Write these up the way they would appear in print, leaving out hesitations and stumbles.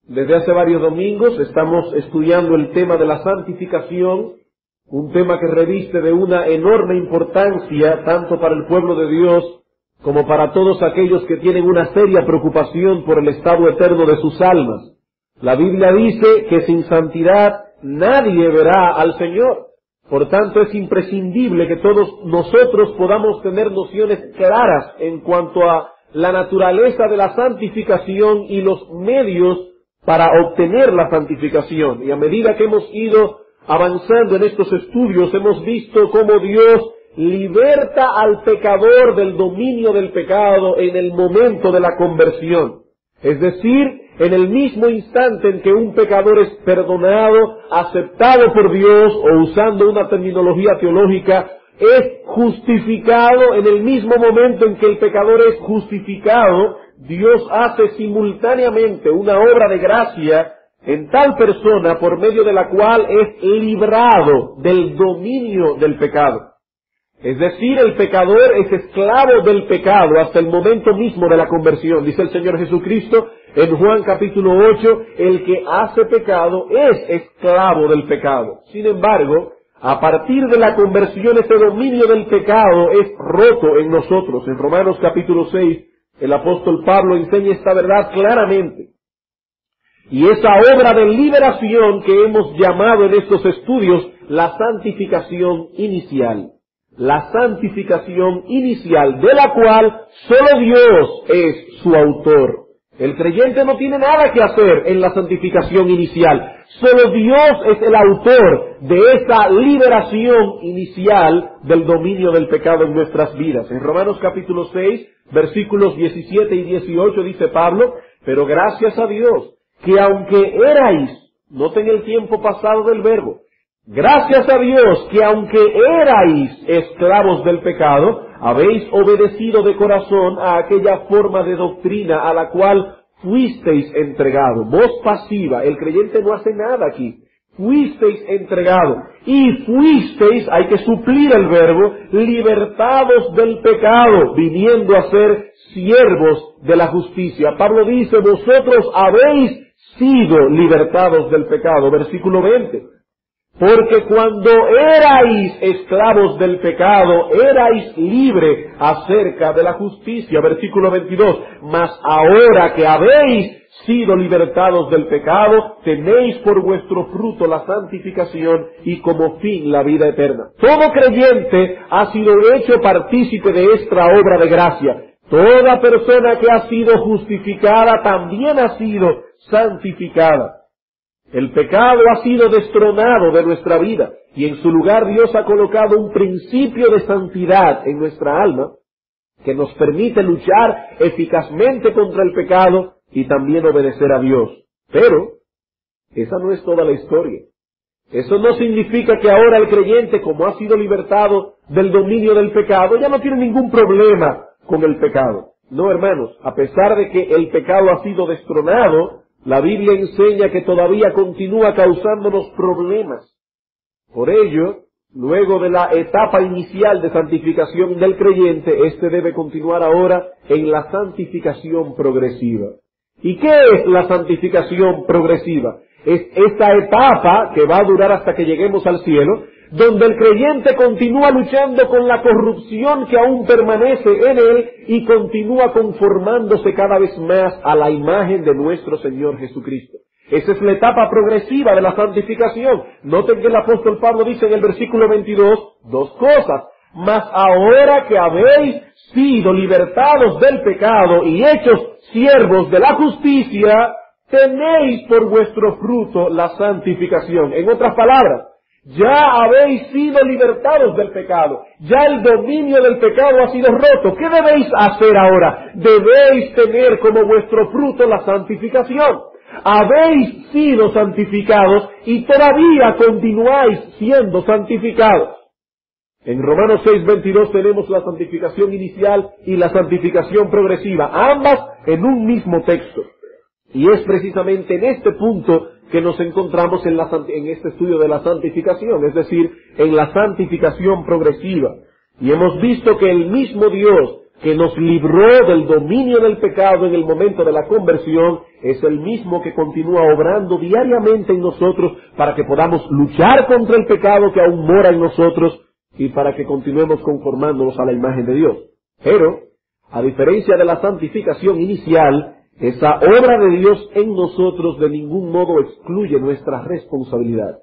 Desde hace varios domingos estamos estudiando el tema de la santificación, un tema que reviste de una enorme importancia tanto para el pueblo de Dios como para todos aquellos que tienen una seria preocupación por el estado eterno de sus almas. La Biblia dice que sin santidad nadie verá al Señor. Por tanto, es imprescindible que todos nosotros podamos tener nociones claras en cuanto a la naturaleza de la santificación y los medios para obtener la santificación. Y a medida que hemos ido avanzando en estos estudios, hemos visto cómo Dios liberta al pecador del dominio del pecado en el momento de la conversión. Es decir, en el mismo instante en que un pecador es perdonado, aceptado por Dios, o usando una terminología teológica, es justificado. En el mismo momento en que el pecador es justificado, Dios hace simultáneamente una obra de gracia en tal persona por medio de la cual es librado del dominio del pecado. Es decir, el pecador es esclavo del pecado hasta el momento mismo de la conversión. Dice el Señor Jesucristo en Juan capítulo 8, el que hace pecado es esclavo del pecado. Sin embargo, a partir de la conversión, ese dominio del pecado es roto en nosotros. En Romanos capítulo 6, el apóstol Pablo enseña esta verdad claramente. Y esa obra de liberación que hemos llamado en estos estudios la santificación inicial. La santificación inicial, de la cual solo Dios es su autor. El creyente no tiene nada que hacer en la santificación inicial. Solo Dios es el autor de esa liberación inicial del dominio del pecado en nuestras vidas. En Romanos capítulo 6, versículos 17 y 18 dice Pablo: pero gracias a Dios, que aunque erais, noten el tiempo pasado del verbo, gracias a Dios que aunque erais esclavos del pecado, habéis obedecido de corazón a aquella forma de doctrina a la cual fuisteis entregado. Voz pasiva, el creyente no hace nada aquí. Fuisteis entregado y fuisteis, hay que suplir el verbo, libertados del pecado, viniendo a ser siervos de la justicia. Pablo dice: vosotros habéis sido libertados del pecado. Versículo 20. Porque cuando erais esclavos del pecado, erais libre acerca de la justicia. Versículo 22. Mas ahora que habéis sido libertados del pecado, tenéis por vuestro fruto la santificación y como fin la vida eterna. Todo creyente ha sido hecho partícipe de esta obra de gracia. Toda persona que ha sido justificada también ha sido santificada. El pecado ha sido destronado de nuestra vida y en su lugar Dios ha colocado un principio de santidad en nuestra alma que nos permite luchar eficazmente contra el pecado y también obedecer a Dios. Pero esa no es toda la historia. Eso no significa que ahora el creyente, como ha sido libertado del dominio del pecado, ya no tiene ningún problema con el pecado. No, hermanos, a pesar de que el pecado ha sido destronado, la Biblia enseña que todavía continúa causándonos problemas. Por ello, luego de la etapa inicial de santificación del creyente, éste debe continuar ahora en la santificación progresiva. ¿Y qué es la santificación progresiva? Es esta etapa que va a durar hasta que lleguemos al cielo, donde el creyente continúa luchando con la corrupción que aún permanece en él y continúa conformándose cada vez más a la imagen de nuestro Señor Jesucristo. Esa es la etapa progresiva de la santificación. Noten que el apóstol Pablo dice en el versículo 22 dos cosas. Mas ahora que habéis sido libertados del pecado y hechos siervos de la justicia, tenéis por vuestro fruto la santificación. En otras palabras, ya habéis sido libertados del pecado. Ya el dominio del pecado ha sido roto. ¿Qué debéis hacer ahora? Debéis tener como vuestro fruto la santificación. Habéis sido santificados y todavía continuáis siendo santificados. En Romanos 6:22 tenemos la santificación inicial y la santificación progresiva, ambas en un mismo texto. Y es precisamente en este punto que nos encontramos en este estudio de la santificación, es decir, en la santificación progresiva. Y hemos visto que el mismo Dios que nos libró del dominio del pecado en el momento de la conversión, es el mismo que continúa obrando diariamente en nosotros para que podamos luchar contra el pecado que aún mora en nosotros y para que continuemos conformándonos a la imagen de Dios. Pero, a diferencia de la santificación inicial, esa obra de Dios en nosotros de ningún modo excluye nuestra responsabilidad.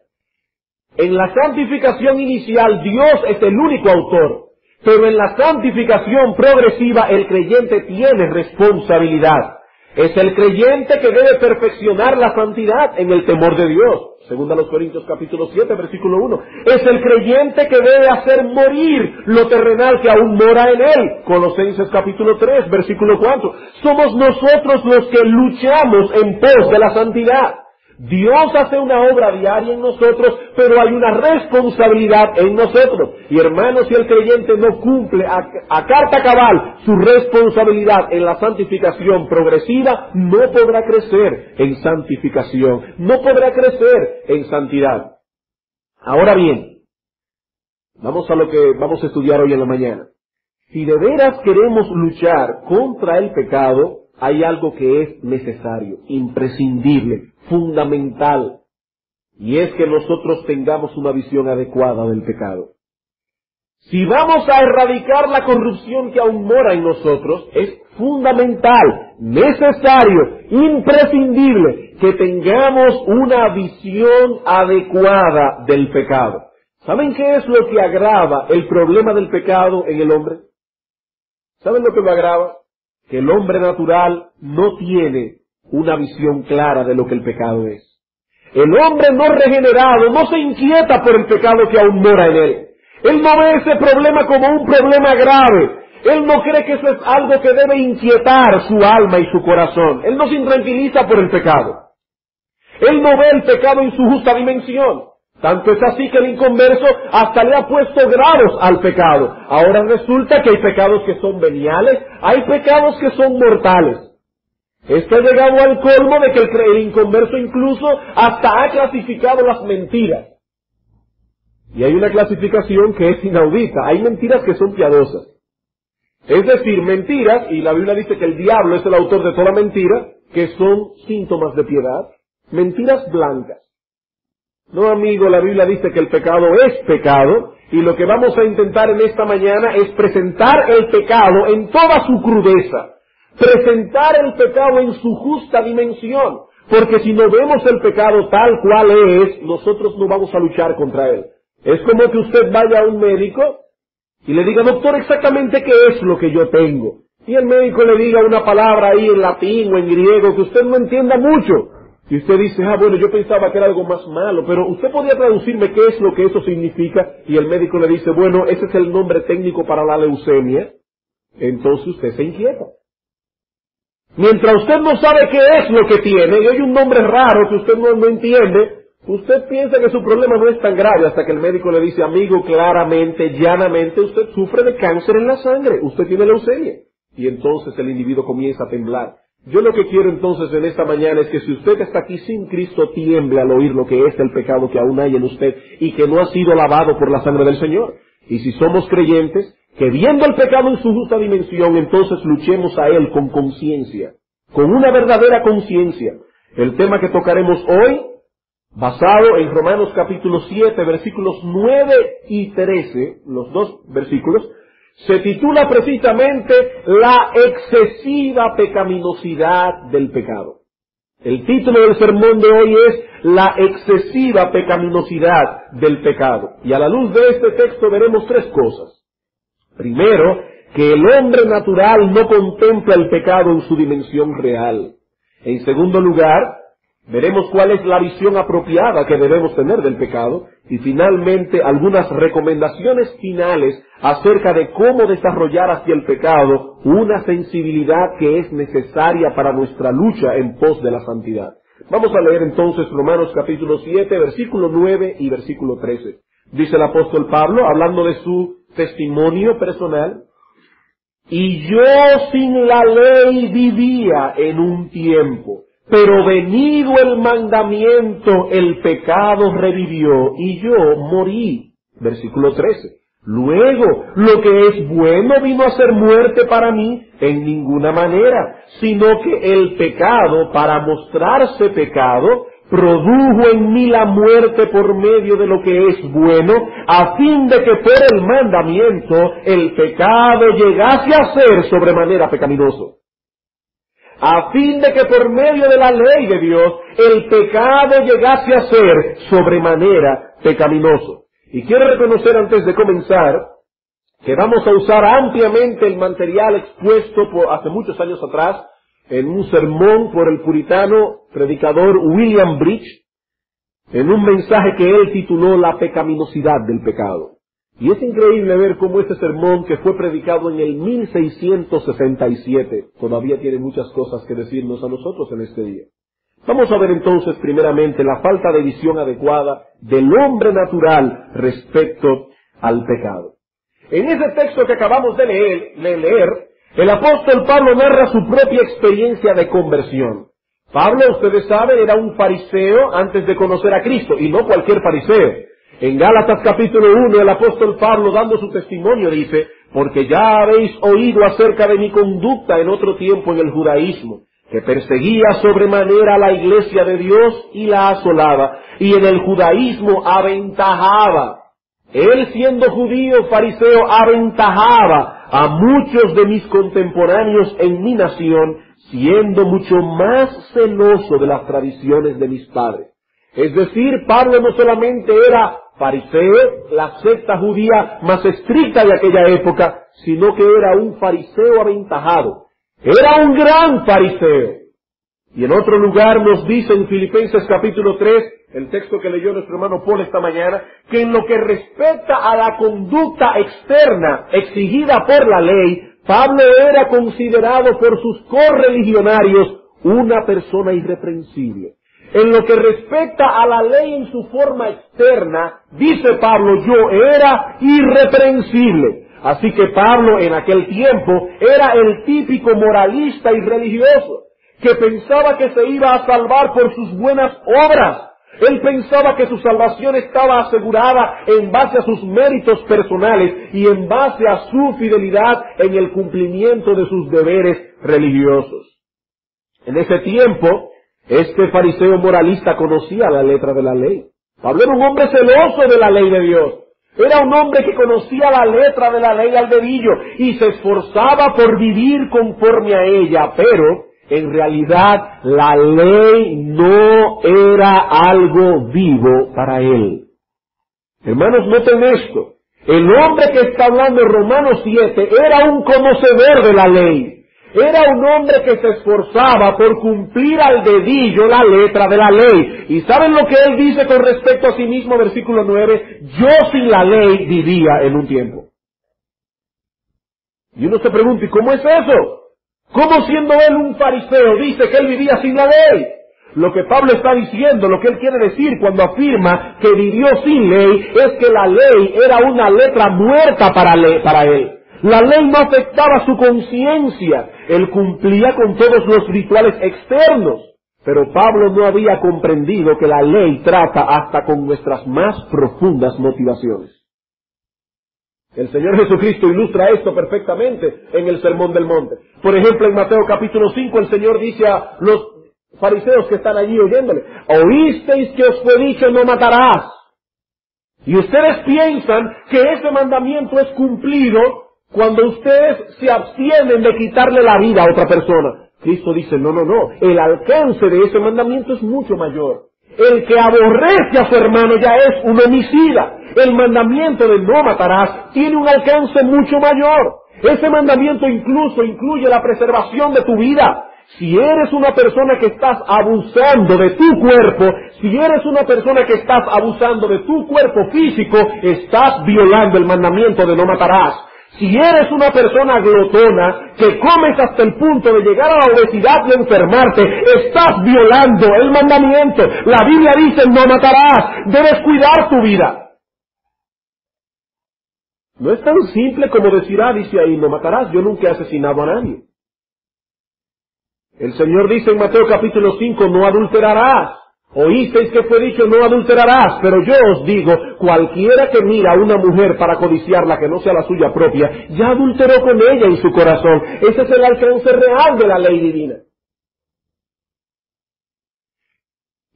En la santificación inicial Dios es el único autor, pero en la santificación progresiva el creyente tiene responsabilidad. Es el creyente que debe perfeccionar la santidad en el temor de Dios. Segunda a los Corintios capítulo 7, versículo 1. Es el creyente que debe hacer morir lo terrenal que aún mora en él. Colosenses capítulo 3, versículo 4. Somos nosotros los que luchamos en pos de la santidad. Dios hace una obra diaria en nosotros, pero hay una responsabilidad en nosotros. Y hermanos, si el creyente no cumple a carta cabal su responsabilidad en la santificación progresiva, no podrá crecer en santificación, no podrá crecer en santidad. Ahora bien, vamos a lo que vamos a estudiar hoy en la mañana. Si de veras queremos luchar contra el pecado, hay algo que es necesario, imprescindible, fundamental, y es que nosotros tengamos una visión adecuada del pecado. Si vamos a erradicar la corrupción que aún mora en nosotros, es fundamental, necesario, imprescindible que tengamos una visión adecuada del pecado. ¿Saben qué es lo que agrava el problema del pecado en el hombre? ¿Saben lo que lo agrava? Que el hombre natural no tiene una visión clara de lo que el pecado es. El hombre no regenerado no se inquieta por el pecado que aún mora en él. Él no ve ese problema como un problema grave. Él no cree que eso es algo que debe inquietar su alma y su corazón. Él no se intranquiliza por el pecado. Él no ve el pecado en su justa dimensión. Tanto es así que el inconverso hasta le ha puesto grados al pecado. Ahora resulta que hay pecados que son veniales, hay pecados que son mortales. Esto ha llegado al colmo de que el inconverso incluso hasta ha clasificado las mentiras. Y hay una clasificación que es inaudita. Hay mentiras que son piadosas. Es decir, mentiras, y la Biblia dice que el diablo es el autor de toda mentira, que son síntomas de piedad. Mentiras blancas. No, amigo, la Biblia dice que el pecado es pecado, y lo que vamos a intentar en esta mañana es presentar el pecado en toda su crudeza. Presentar el pecado en su justa dimensión. Porque si no vemos el pecado tal cual es, nosotros no vamos a luchar contra él. Es como que usted vaya a un médico y le diga, doctor, exactamente qué es lo que yo tengo. Y el médico le diga una palabra ahí en latín o en griego que usted no entienda mucho. Y usted dice, bueno, yo pensaba que era algo más malo, pero usted podría traducirme qué es lo que eso significa. Y el médico le dice, bueno, ese es el nombre técnico para la leucemia. Entonces usted se inquieta. Mientras usted no sabe qué es lo que tiene, y hay un nombre raro que usted no entiende, usted piensa que su problema no es tan grave hasta que el médico le dice, amigo, claramente, llanamente, usted sufre de cáncer en la sangre, usted tiene leucemia. Y entonces el individuo comienza a temblar. Yo lo que quiero entonces en esta mañana es que si usted está aquí sin Cristo, tiemble al oír lo que es el pecado que aún hay en usted y que no ha sido lavado por la sangre del Señor. Y si somos creyentes, que viendo el pecado en su justa dimensión, entonces luchemos a él con conciencia, con una verdadera conciencia. El tema que tocaremos hoy, basado en Romanos capítulo 7, versículos 9 y 13, los dos versículos, se titula precisamente la excesiva pecaminosidad del pecado. El título del sermón de hoy es la excesiva pecaminosidad del pecado. Y a la luz de este texto veremos tres cosas. Primero, que el hombre natural no contempla el pecado en su dimensión real. En segundo lugar, veremos cuál es la visión apropiada que debemos tener del pecado. Y finalmente, algunas recomendaciones finales acerca de cómo desarrollar hacia el pecado una sensibilidad que es necesaria para nuestra lucha en pos de la santidad. Vamos a leer entonces Romanos capítulo 7, versículo 9 y versículo 13. Dice el apóstol Pablo, hablando de su testimonio personal, y yo sin la ley vivía en un tiempo, pero venido el mandamiento, el pecado revivió y yo morí. Versículo 13. Luego, lo que es bueno vino a ser muerte para mí en ninguna manera, sino que el pecado, para mostrarse pecado, produjo en mí la muerte por medio de lo que es bueno, a fin de que por el mandamiento el pecado llegase a ser sobremanera pecaminoso. A fin de que por medio de la ley de Dios el pecado llegase a ser sobremanera pecaminoso. Y quiero reconocer antes de comenzar que vamos a usar ampliamente el material expuesto hace muchos años atrás en un sermón por el puritano predicador William Bridge, en un mensaje que él tituló La pecaminosidad del pecado. Y es increíble ver cómo este sermón, que fue predicado en el 1667, todavía tiene muchas cosas que decirnos a nosotros en este día. Vamos a ver entonces primeramente la falta de visión adecuada del hombre natural respecto al pecado. En ese texto que acabamos de leer, el apóstol Pablo narra su propia experiencia de conversión. Pablo, ustedes saben, era un fariseo antes de conocer a Cristo, y no cualquier fariseo. En Gálatas capítulo 1, el apóstol Pablo, dando su testimonio, dice: porque ya habéis oído acerca de mi conducta en otro tiempo en el judaísmo, que perseguía sobremanera a la iglesia de Dios y la asolaba, y en el judaísmo aventajaba. Él, siendo judío, fariseo, aventajaba a muchos de mis contemporáneos en mi nación, siendo mucho más celoso de las tradiciones de mis padres. Es decir, Pablo no solamente era fariseo, la secta judía más estricta de aquella época, sino que era un fariseo aventajado. Era un gran fariseo. Y en otro lugar nos dice en Filipenses capítulo 3, el texto que leyó nuestro hermano Paul esta mañana, que en lo que respecta a la conducta externa exigida por la ley, Pablo era considerado por sus correligionarios una persona irreprensible. En lo que respecta a la ley en su forma externa, dice Pablo, yo era irreprensible. Así que Pablo en aquel tiempo era el típico moralista y religioso, que pensaba que se iba a salvar por sus buenas obras. Él pensaba que su salvación estaba asegurada en base a sus méritos personales y en base a su fidelidad en el cumplimiento de sus deberes religiosos. En ese tiempo, este fariseo moralista conocía la letra de la ley. Pablo era un hombre celoso de la ley de Dios. Era un hombre que conocía la letra de la ley al dedillo y se esforzaba por vivir conforme a ella, pero en realidad la ley no era algo vivo para él. Hermanos, noten esto. El hombre que está hablando en Romanos 7 era un conocedor de la ley. Era un hombre que se esforzaba por cumplir al dedillo la letra de la ley. ¿Y saben lo que él dice con respecto a sí mismo? Versículo 9, yo sin la ley vivía en un tiempo. Y uno se pregunta, ¿y cómo es eso? ¿Cómo siendo él un fariseo dice que él vivía sin la ley? Lo que Pablo está diciendo, lo que él quiere decir cuando afirma que vivió sin ley, es que la ley era una letra muerta para él. La ley no afectaba su conciencia, él cumplía con todos los rituales externos, pero Pablo no había comprendido que la ley trata hasta con nuestras más profundas motivaciones. El Señor Jesucristo ilustra esto perfectamente en el Sermón del Monte. Por ejemplo, en Mateo capítulo 5, el Señor dice a los fariseos que están allí oyéndole: oísteis que os fue dicho, no matarás. Y ustedes piensan que ese mandamiento es cumplido cuando ustedes se abstienen de quitarle la vida a otra persona. Cristo dice, no, el alcance de ese mandamiento es mucho mayor. El que aborrece a su hermano ya es un homicida. El mandamiento de no matarás tiene un alcance mucho mayor. Ese mandamiento incluso incluye la preservación de tu vida. Si eres una persona que estás abusando de tu cuerpo, si eres una persona que estás abusando de tu cuerpo físico, estás violando el mandamiento de no matarás. Si eres una persona glotona, que comes hasta el punto de llegar a la obesidad y enfermarte, estás violando el mandamiento. La Biblia dice, no matarás, debes cuidar tu vida. No es tan simple como decir, dice ahí, no matarás, yo nunca he asesinado a nadie. El Señor dice en Mateo capítulo 5, no adulterarás. Oísteis que fue dicho, no adulterarás, pero yo os digo, cualquiera que mira a una mujer para codiciarla que no sea la suya propia, ya adulteró con ella en su corazón. Ese es el alcance real de la ley divina.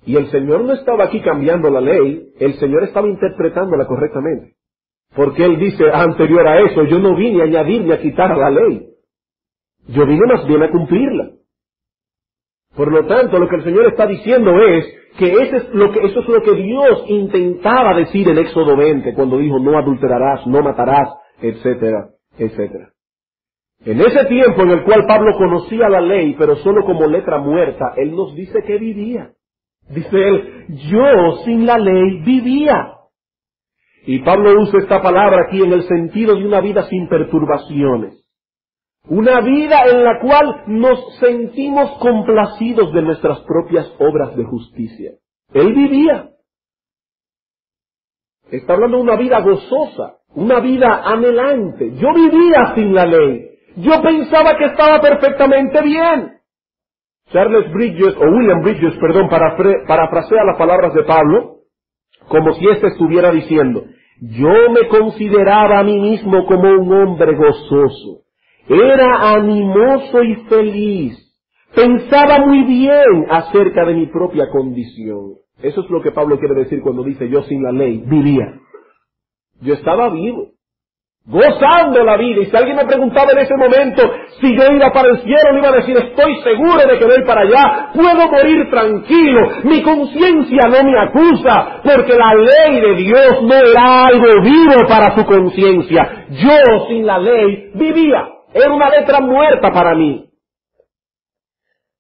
Y el Señor no estaba aquí cambiando la ley, el Señor estaba interpretándola correctamente. Porque Él dice anterior a eso, yo no vine a añadir ni a quitar a la ley. Yo vine más bien a cumplirla. Por lo tanto, lo que el Señor está diciendo es que eso es lo que Dios intentaba decir en Éxodo 20, cuando dijo no adulterarás, no matarás, etcétera, etcétera. En ese tiempo en el cual Pablo conocía la ley, pero solo como letra muerta, él nos dice que vivía. Dice él, yo sin la ley vivía. Y Pablo usa esta palabra aquí en el sentido de una vida sin perturbaciones. Una vida en la cual nos sentimos complacidos de nuestras propias obras de justicia. Él vivía. Está hablando de una vida gozosa, una vida anhelante. Yo vivía sin la ley. Yo pensaba que estaba perfectamente bien. William Bridges, parafrasea las palabras de Pablo, como si éste estuviera diciendo, yo me consideraba a mí mismo como un hombre gozoso. Era animoso y feliz. Pensaba muy bien acerca de mi propia condición. Eso es lo que Pablo quiere decir cuando dice yo sin la ley vivía. Yo estaba vivo, gozando la vida. Y si alguien me preguntaba en ese momento si yo iba para el cielo, le iba a decir estoy seguro de que voy para allá. Puedo morir tranquilo. Mi conciencia no me acusa, porque la ley de Dios no era algo vivo para su conciencia. Yo sin la ley vivía. Era una letra muerta para mí.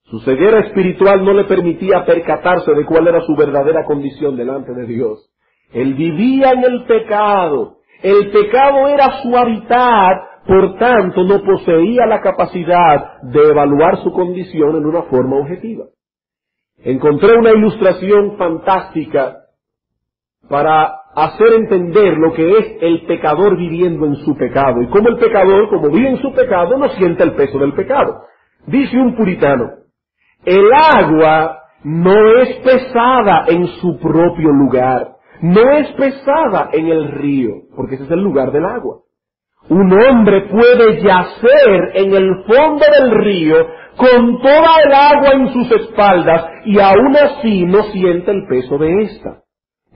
Su ceguera espiritual no le permitía percatarse de cuál era su verdadera condición delante de Dios. Él vivía en el pecado. El pecado era su hábitat, por tanto no poseía la capacidad de evaluar su condición en una forma objetiva. Encontré una ilustración fantástica para hacer entender lo que es el pecador viviendo en su pecado, y cómo el pecador, como vive en su pecado, no siente el peso del pecado. Dice un puritano, el agua no es pesada en su propio lugar, no es pesada en el río, porque ese es el lugar del agua. Un hombre puede yacer en el fondo del río con toda el agua en sus espaldas y aún así no siente el peso de esta.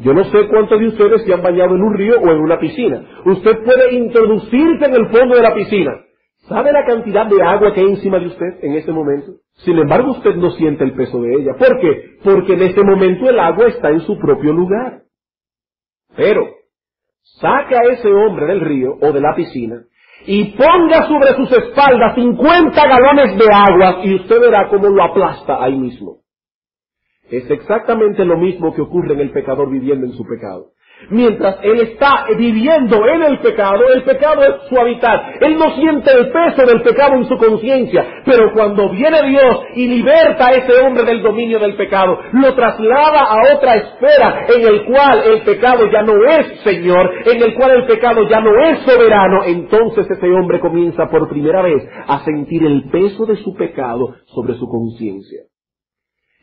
Yo no sé cuántos de ustedes se han bañado en un río o en una piscina. Usted puede introducirse en el fondo de la piscina. ¿Sabe la cantidad de agua que hay encima de usted en ese momento? Sin embargo, usted no siente el peso de ella. ¿Por qué? Porque en ese momento el agua está en su propio lugar. Pero, saque a ese hombre del río o de la piscina y ponga sobre sus espaldas 50 galones de agua y usted verá cómo lo aplasta ahí mismo. Es exactamente lo mismo que ocurre en el pecador viviendo en su pecado. Mientras él está viviendo en el pecado es su hábitat. Él no siente el peso del pecado en su conciencia, pero cuando viene Dios y liberta a ese hombre del dominio del pecado, lo traslada a otra esfera en el cual el pecado ya no es Señor, en el cual el pecado ya no es soberano, entonces ese hombre comienza por primera vez a sentir el peso de su pecado sobre su conciencia.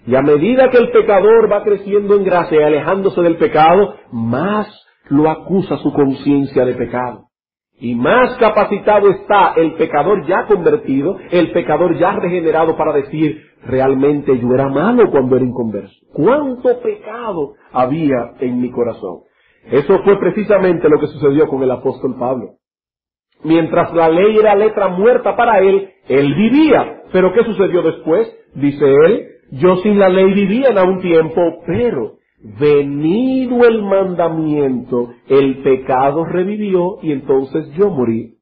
Y a medida que el pecador va creciendo en gracia y alejándose del pecado, más lo acusa su conciencia de pecado. Y más capacitado está el pecador ya convertido, el pecador ya regenerado para decir, realmente yo era malo cuando era inconverso. ¿Cuánto pecado había en mi corazón? Eso fue precisamente lo que sucedió con el apóstol Pablo. Mientras la ley era letra muerta para él, él vivía. ¿Pero qué sucedió después? Dice él, yo sin la ley vivía en un tiempo, pero venido el mandamiento, el pecado revivió y entonces yo morí.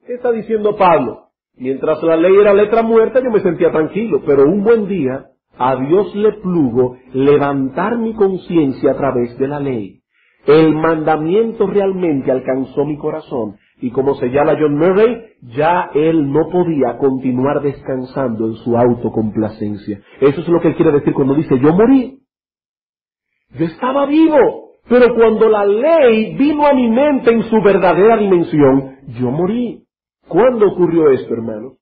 ¿Qué está diciendo Pablo? Mientras la ley era letra muerta yo me sentía tranquilo, pero un buen día a Dios le plugo levantar mi conciencia a través de la ley. El mandamiento realmente alcanzó mi corazón y como señala John Murray, ya él no podía continuar descansando en su autocomplacencia. Eso es lo que él quiere decir cuando dice yo morí. Yo estaba vivo, pero cuando la ley vino a mi mente en su verdadera dimensión, yo morí. ¿Cuándo ocurrió esto, hermano?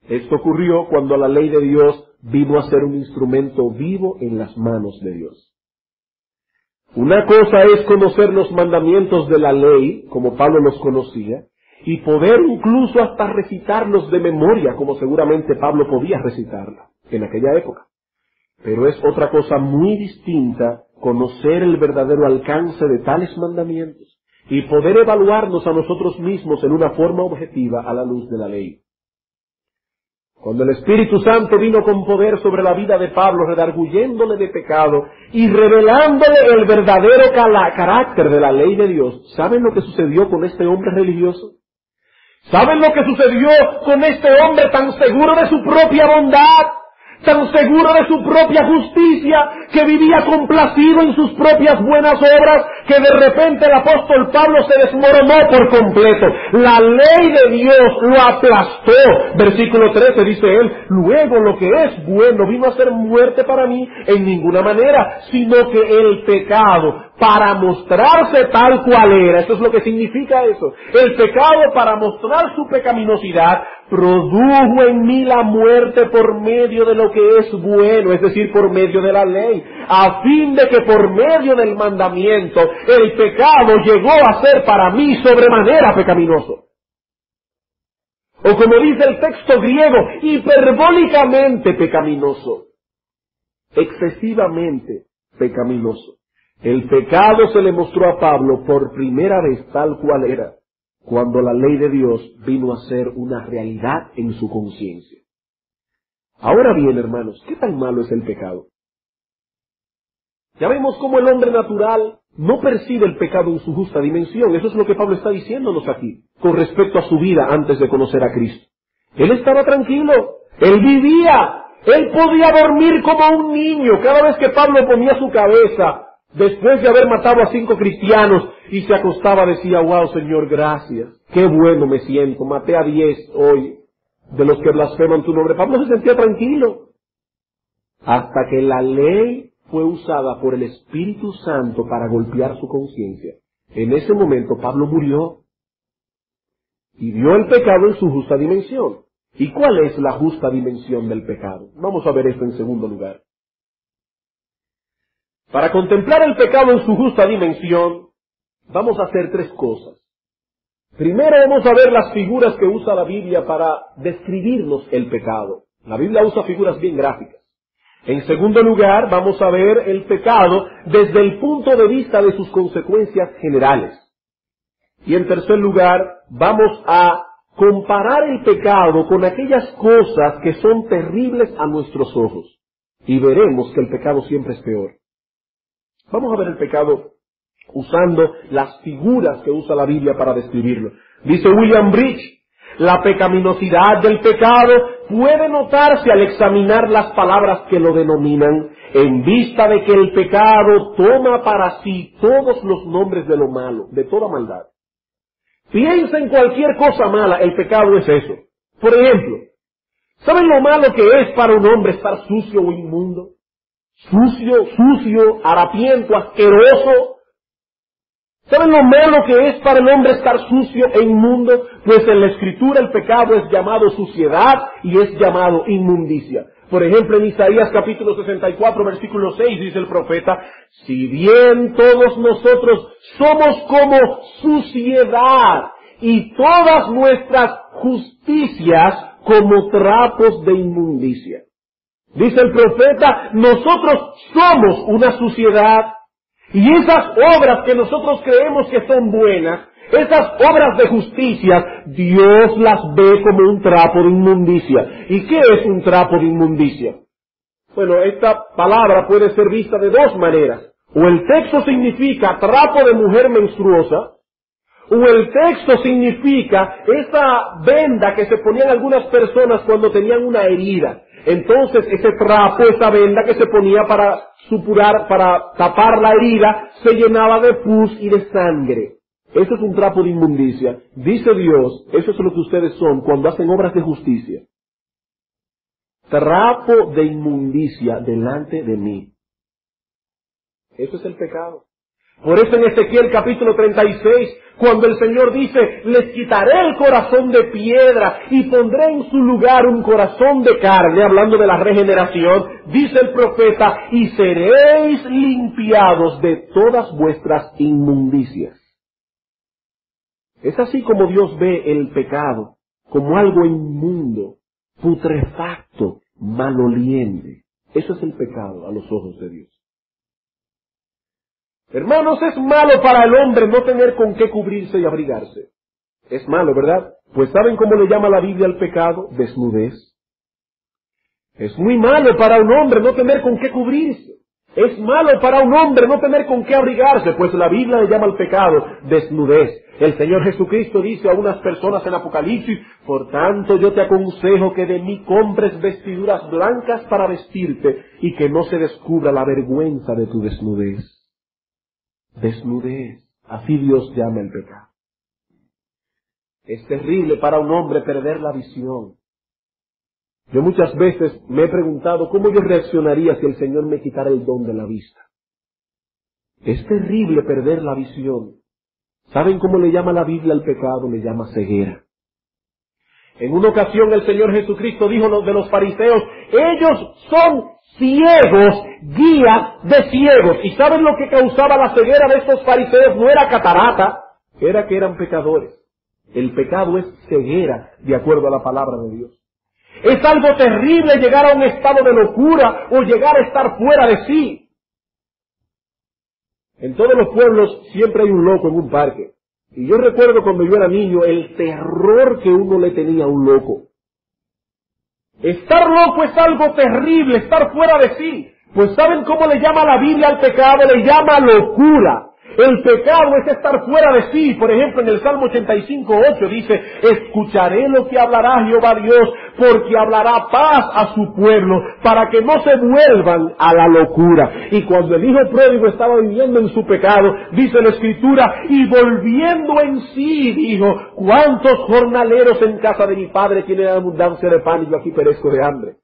Esto ocurrió cuando la ley de Dios vino a ser un instrumento vivo en las manos de Dios. Una cosa es conocer los mandamientos de la ley, como Pablo los conocía, y poder incluso hasta recitarlos de memoria, como seguramente Pablo podía recitarla en aquella época. Pero es otra cosa muy distinta conocer el verdadero alcance de tales mandamientos y poder evaluarnos a nosotros mismos en una forma objetiva a la luz de la ley. Cuando el Espíritu Santo vino con poder sobre la vida de Pablo, redarguyéndole de pecado y revelándole el verdadero carácter de la ley de Dios, ¿saben lo que sucedió con este hombre religioso? ¿Saben lo que sucedió con este hombre tan seguro de su propia bondad, tan seguro de su propia justicia, que vivía complacido en sus propias buenas obras, que de repente el apóstol Pablo se desmoronó por completo? La ley de Dios lo aplastó. Versículo 13 dice él: luego lo que es bueno vino a ser muerte para mí en ninguna manera, sino que el pecado, para mostrarse tal cual era, eso es lo que significa eso, el pecado, para mostrar su pecaminosidad, produjo en mí la muerte por medio de lo que es bueno, es decir, por medio de la ley, a fin de que por medio del mandamiento el pecado llegó a ser para mí sobremanera pecaminoso. O como dice el texto griego, hiperbólicamente pecaminoso, excesivamente pecaminoso. El pecado se le mostró a Pablo por primera vez tal cual era, cuando la ley de Dios vino a ser una realidad en su conciencia. Ahora bien, hermanos, ¿qué tan malo es el pecado? Ya vemos cómo el hombre natural no percibe el pecado en su justa dimensión. Eso es lo que Pablo está diciéndonos aquí, con respecto a su vida antes de conocer a Cristo. Él estaba tranquilo, él vivía, él podía dormir como un niño. Cada vez que Pablo ponía su cabeza, después de haber matado a 5 cristianos, y se acostaba, decía: wow, Señor, gracias, qué bueno me siento, maté a 10 hoy de los que blasfeman tu nombre. Pablo se sentía tranquilo, hasta que la ley fue usada por el Espíritu Santo para golpear su conciencia. En ese momento Pablo murió y vio el pecado en su justa dimensión. ¿Y cuál es la justa dimensión del pecado? Vamos a ver esto en segundo lugar. Para contemplar el pecado en su justa dimensión, vamos a hacer 3 cosas. Primero vamos a ver las figuras que usa la Biblia para describirnos el pecado. La Biblia usa figuras bien gráficas. En segundo lugar, vamos a ver el pecado desde el punto de vista de sus consecuencias generales. Y en tercer lugar, vamos a comparar el pecado con aquellas cosas que son terribles a nuestros ojos. Y veremos que el pecado siempre es peor. Vamos a ver el pecado usando las figuras que usa la Biblia para describirlo. Dice William Bridge: la pecaminosidad del pecado puede notarse al examinar las palabras que lo denominan, en vista de que el pecado toma para sí todos los nombres de lo malo, de toda maldad. Piensa en cualquier cosa mala, el pecado es eso. Por ejemplo, ¿saben lo malo que es para un hombre estar sucio o inmundo? Sucio, harapiento, asqueroso. ¿Saben lo malo que es para el hombre estar sucio e inmundo? Pues en la Escritura el pecado es llamado suciedad y es llamado inmundicia. Por ejemplo, en Isaías capítulo 64, versículo 6, dice el profeta: si bien todos nosotros somos como suciedad y todas nuestras justicias como trapos de inmundicia. Dice el profeta, nosotros somos una suciedad. Y esas obras que nosotros creemos que son buenas, esas obras de justicia, Dios las ve como un trapo de inmundicia. ¿Y qué es un trapo de inmundicia? Bueno, esta palabra puede ser vista de 2 maneras. O el texto significa trapo de mujer menstruosa, o el texto significa esa venda que se ponían algunas personas cuando tenían una herida. Entonces ese trapo, esa venda que se ponía para supurar, para tapar la herida, se llenaba de pus y de sangre. Eso es un trapo de inmundicia. Dice Dios, eso es lo que ustedes son cuando hacen obras de justicia. Trapo de inmundicia delante de mí. Eso es el pecado. Por eso en Ezequiel capítulo 36, cuando el Señor dice, les quitaré el corazón de piedra y pondré en su lugar un corazón de carne, hablando de la regeneración, dice el profeta, y seréis limpiados de todas vuestras inmundicias. Es así como Dios ve el pecado, como algo inmundo, putrefacto, maloliente. Eso es el pecado a los ojos de Dios. Hermanos, es malo para el hombre no tener con qué cubrirse y abrigarse. Es malo, ¿verdad? Pues ¿saben cómo le llama la Biblia al pecado? Desnudez. Es muy malo para un hombre no tener con qué cubrirse. Es malo para un hombre no tener con qué abrigarse, pues la Biblia le llama al pecado desnudez. El Señor Jesucristo dice a unas personas en Apocalipsis, por tanto yo te aconsejo que de mí compres vestiduras blancas para vestirte y que no se descubra la vergüenza de tu desnudez. Desnudez, así Dios llama el pecado. Es terrible para un hombre perder la visión. Yo muchas veces me he preguntado cómo yo reaccionaría si el Señor me quitara el don de la vista. Es terrible perder la visión. ¿Saben cómo le llama la Biblia al pecado? Le llama ceguera. En una ocasión el Señor Jesucristo dijo de los fariseos, ellos son ciegos, guías de ciegos. ¿Y saben lo que causaba la ceguera de estos fariseos? No era catarata, era que eran pecadores. El pecado es ceguera, de acuerdo a la palabra de Dios. Es algo terrible llegar a un estado de locura o llegar a estar fuera de sí. En todos los pueblos siempre hay un loco en un parque. Y yo recuerdo cuando yo era niño el terror que uno le tenía a un loco. Estar loco es algo terrible, estar fuera de sí. Pues ¿saben cómo le llama la Biblia al pecado? Le llama locura. El pecado es estar fuera de sí. Por ejemplo, en el Salmo 85:8 dice, escucharé lo que hablará Jehová Dios, porque hablará paz a su pueblo, para que no se vuelvan a la locura. Y cuando el hijo pródigo estaba viviendo en su pecado, dice la Escritura, y volviendo en sí, dijo, ¿cuántos jornaleros en casa de mi padre tienen abundancia de pan y yo aquí perezco de hambre?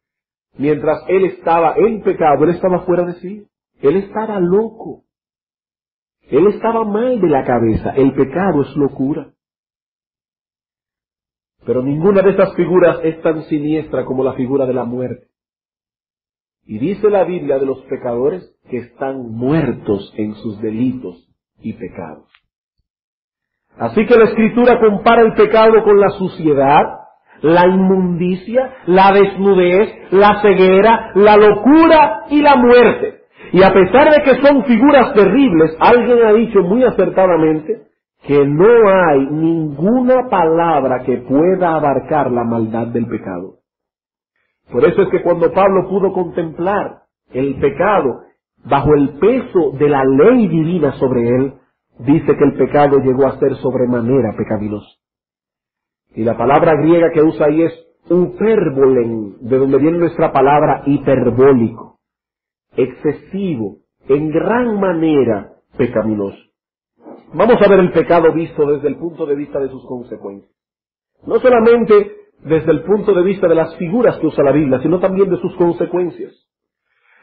Mientras él estaba en pecado, él estaba fuera de sí. Él estaba loco. Él estaba mal de la cabeza. El pecado es locura. Pero ninguna de estas figuras es tan siniestra como la figura de la muerte. Y dice la Biblia de los pecadores que están muertos en sus delitos y pecados. Así que la Escritura compara el pecado con la suciedad, la inmundicia, la desnudez, la ceguera, la locura y la muerte. Y a pesar de que son figuras terribles, alguien ha dicho muy acertadamente que no hay ninguna palabra que pueda abarcar la maldad del pecado. Por eso es que cuando Pablo pudo contemplar el pecado bajo el peso de la ley divina sobre él, dice que el pecado llegó a ser sobremanera pecaminoso. Y la palabra griega que usa ahí es upérbolen, de donde viene nuestra palabra hiperbólico. Excesivo, en gran manera pecaminoso. Vamos a ver el pecado visto desde el punto de vista de sus consecuencias. No solamente desde el punto de vista de las figuras que usa la Biblia, sino también de sus consecuencias.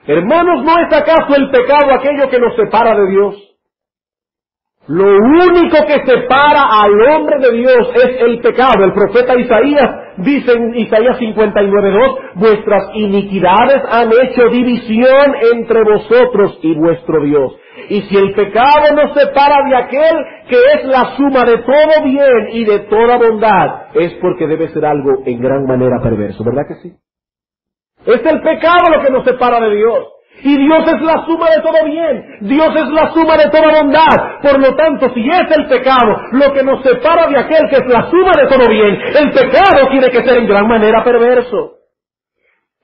Hermanos, ¿no es acaso el pecado aquello que nos separa de Dios? Lo único que separa al hombre de Dios es el pecado. El profeta Isaías dice en Isaías 59:2, vuestras iniquidades han hecho división entre vosotros y vuestro Dios. Y si el pecado nos separa de aquel que es la suma de todo bien y de toda bondad, es porque debe ser algo en gran manera perverso, ¿verdad que sí? Es el pecado lo que nos separa de Dios. Y Dios es la suma de todo bien. Dios es la suma de toda bondad. Por lo tanto, si es el pecado lo que nos separa de aquel que es la suma de todo bien, el pecado tiene que ser en gran manera perverso.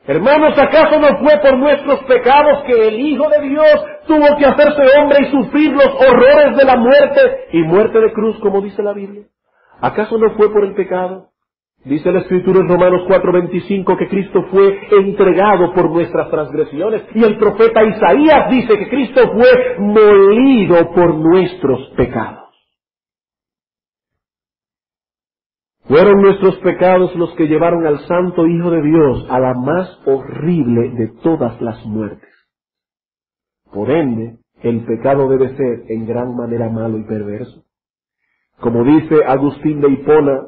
Hermanos, ¿acaso no fue por nuestros pecados que el Hijo de Dios tuvo que hacerse hombre y sufrir los horrores de la muerte y muerte de cruz, como dice la Biblia? ¿Acaso no fue por el pecado? Dice la Escritura en Romanos 4:25 que Cristo fue entregado por nuestras transgresiones. Y el profeta Isaías dice que Cristo fue molido por nuestros pecados. Fueron nuestros pecados los que llevaron al Santo Hijo de Dios a la más horrible de todas las muertes. Por ende, el pecado debe ser en gran manera malo y perverso. Como dice Agustín de Hipona,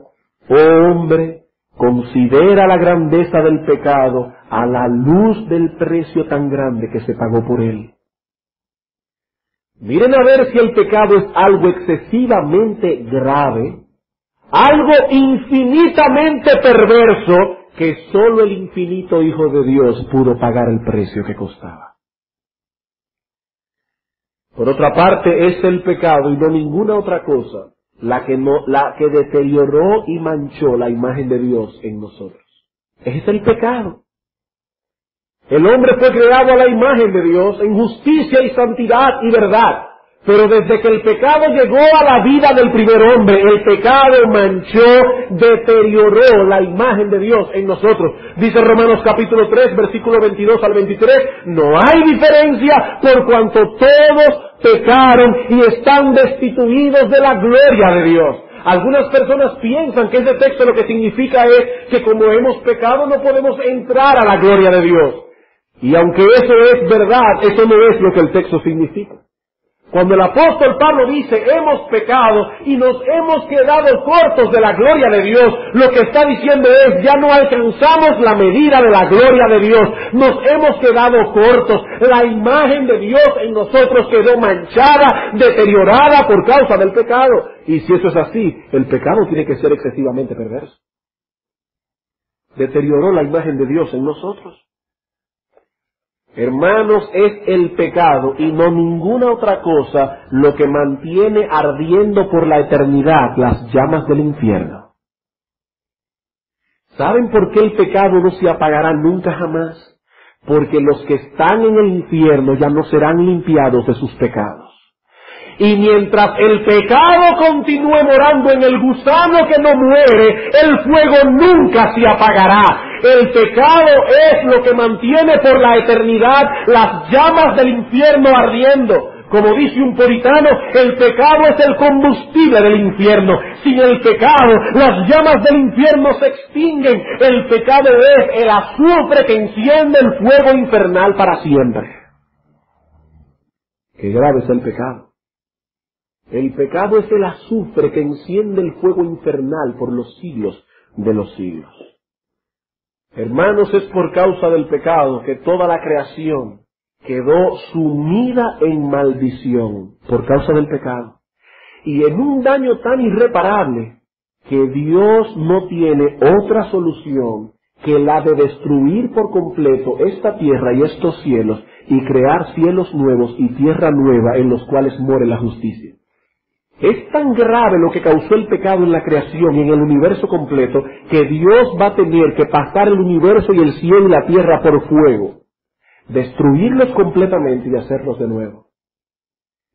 oh hombre, considera la grandeza del pecado a la luz del precio tan grande que se pagó por él. Miren a ver si el pecado es algo excesivamente grave, algo infinitamente perverso, que sólo el infinito Hijo de Dios pudo pagar el precio que costaba. Por otra parte, es el pecado y no ninguna otra cosa la que deterioró y manchó la imagen de Dios en nosotros. Es el pecado. El hombre fue creado a la imagen de Dios en justicia y santidad y verdad. Pero desde que el pecado llegó a la vida del primer hombre, el pecado manchó, deterioró la imagen de Dios en nosotros. Dice Romanos capítulo 3, versículo 22 al 23, no hay diferencia por cuanto todos pecaron y están destituidos de la gloria de Dios. Algunas personas piensan que ese texto lo que significa es que como hemos pecado no podemos entrar a la gloria de Dios. Y aunque eso es verdad, eso no es lo que el texto significa. Cuando el apóstol Pablo dice, hemos pecado y nos hemos quedado cortos de la gloria de Dios, lo que está diciendo es, ya no alcanzamos la medida de la gloria de Dios, nos hemos quedado cortos, la imagen de Dios en nosotros quedó manchada, deteriorada por causa del pecado. Y si eso es así, el pecado tiene que ser excesivamente perverso. Deterioró la imagen de Dios en nosotros. Hermanos, es el pecado y no ninguna otra cosa lo que mantiene ardiendo por la eternidad las llamas del infierno. ¿Saben por qué el pecado no se apagará nunca jamás? Porque los que están en el infierno ya no serán limpiados de sus pecados. Y mientras el pecado continúe morando en el gusano que no muere, el fuego nunca se apagará. El pecado es lo que mantiene por la eternidad las llamas del infierno ardiendo. Como dice un puritano, el pecado es el combustible del infierno. Sin el pecado, las llamas del infierno se extinguen. El pecado es el azufre que enciende el fuego infernal para siempre. Qué grave es el pecado. El pecado es el azufre que enciende el fuego infernal por los siglos de los siglos. Hermanos, es por causa del pecado que toda la creación quedó sumida en maldición, por causa del pecado. Y en un daño tan irreparable que Dios no tiene otra solución que la de destruir por completo esta tierra y estos cielos y crear cielos nuevos y tierra nueva en los cuales more la justicia. Es tan grave lo que causó el pecado en la creación y en el universo completo que Dios va a tener que pasar el universo y el cielo y la tierra por fuego, destruirlos completamente y hacerlos de nuevo.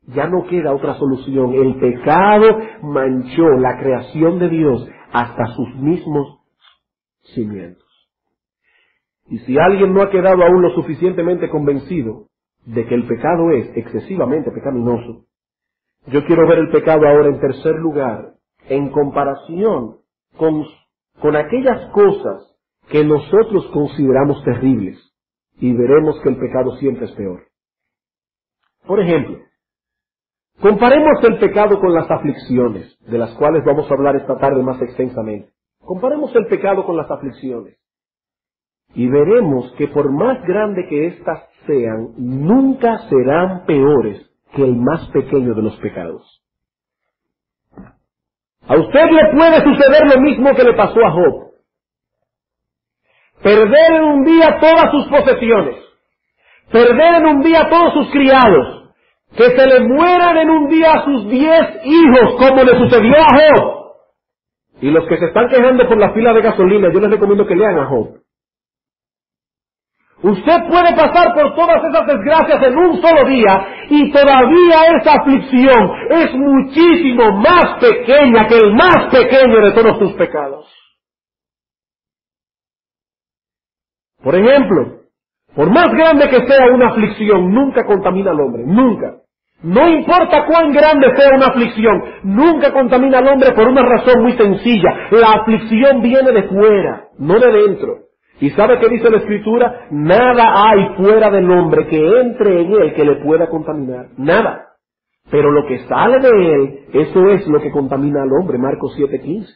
Ya no queda otra solución. El pecado manchó la creación de Dios hasta sus mismos cimientos. Y si alguien no ha quedado aún lo suficientemente convencido de que el pecado es excesivamente pecaminoso, yo quiero ver el pecado ahora en tercer lugar, en comparación con aquellas cosas que nosotros consideramos terribles, y veremos que el pecado siempre es peor. Por ejemplo, comparemos el pecado con las aflicciones, de las cuales vamos a hablar esta tarde más extensamente. Comparemos el pecado con las aflicciones, y veremos que por más grande que éstas sean, nunca serán peores que el más pequeño de los pecados. A usted le puede suceder lo mismo que le pasó a Job. Perder en un día todas sus posesiones, perder en un día todos sus criados, que se le mueran en un día sus 10 hijos, como le sucedió a Job. Y los que se están quejando por la fila de gasolina, yo les recomiendo que lean a Job. Usted puede pasar por todas esas desgracias en un solo día y todavía esa aflicción es muchísimo más pequeña que el más pequeño de todos sus pecados. Por ejemplo, por más grande que sea una aflicción, nunca contamina al hombre, nunca. No importa cuán grande sea una aflicción, nunca contamina al hombre por una razón muy sencilla. La aflicción viene de fuera, no de dentro. ¿Y sabe qué dice la Escritura? Nada hay fuera del hombre que entre en él que le pueda contaminar. Nada. Pero lo que sale de él, eso es lo que contamina al hombre. Marcos 7:15.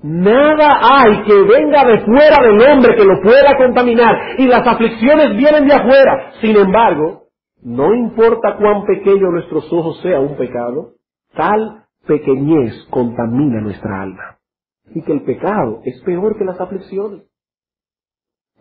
Nada hay que venga de fuera del hombre que lo pueda contaminar. Y las aflicciones vienen de afuera. Sin embargo, no importa cuán pequeño nuestros ojos sea un pecado, tal pequeñez contamina nuestra alma. Y que el pecado es peor que las aflicciones.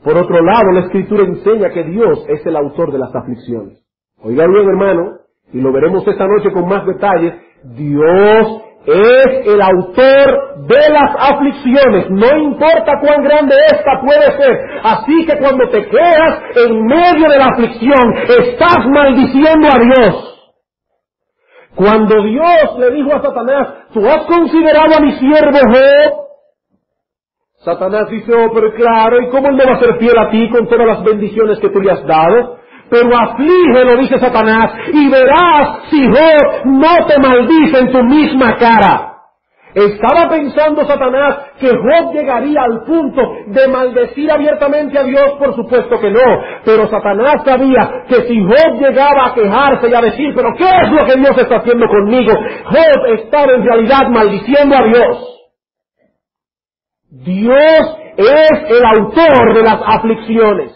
Por otro lado, la Escritura enseña que Dios es el autor de las aflicciones. Oiga bien, hermano, y lo veremos esta noche con más detalles, Dios es el autor de las aflicciones, no importa cuán grande esta puede ser. Así que cuando te quedas en medio de la aflicción, estás maldiciendo a Dios. Cuando Dios le dijo a Satanás, ¿tú has considerado a mi siervo Job? Satanás dice, oh, pero claro, ¿y cómo él no va a ser fiel a ti con todas las bendiciones que tú le has dado? Pero aflígelo, dice Satanás, y verás si Job no te maldice en tu misma cara. ¿Estaba pensando Satanás que Job llegaría al punto de maldecir abiertamente a Dios? Por supuesto que no. Pero Satanás sabía que si Job llegaba a quejarse y a decir, ¿pero qué es lo que Dios está haciendo conmigo? Job estaba en realidad maldiciendo a Dios. Dios es el autor de las aflicciones.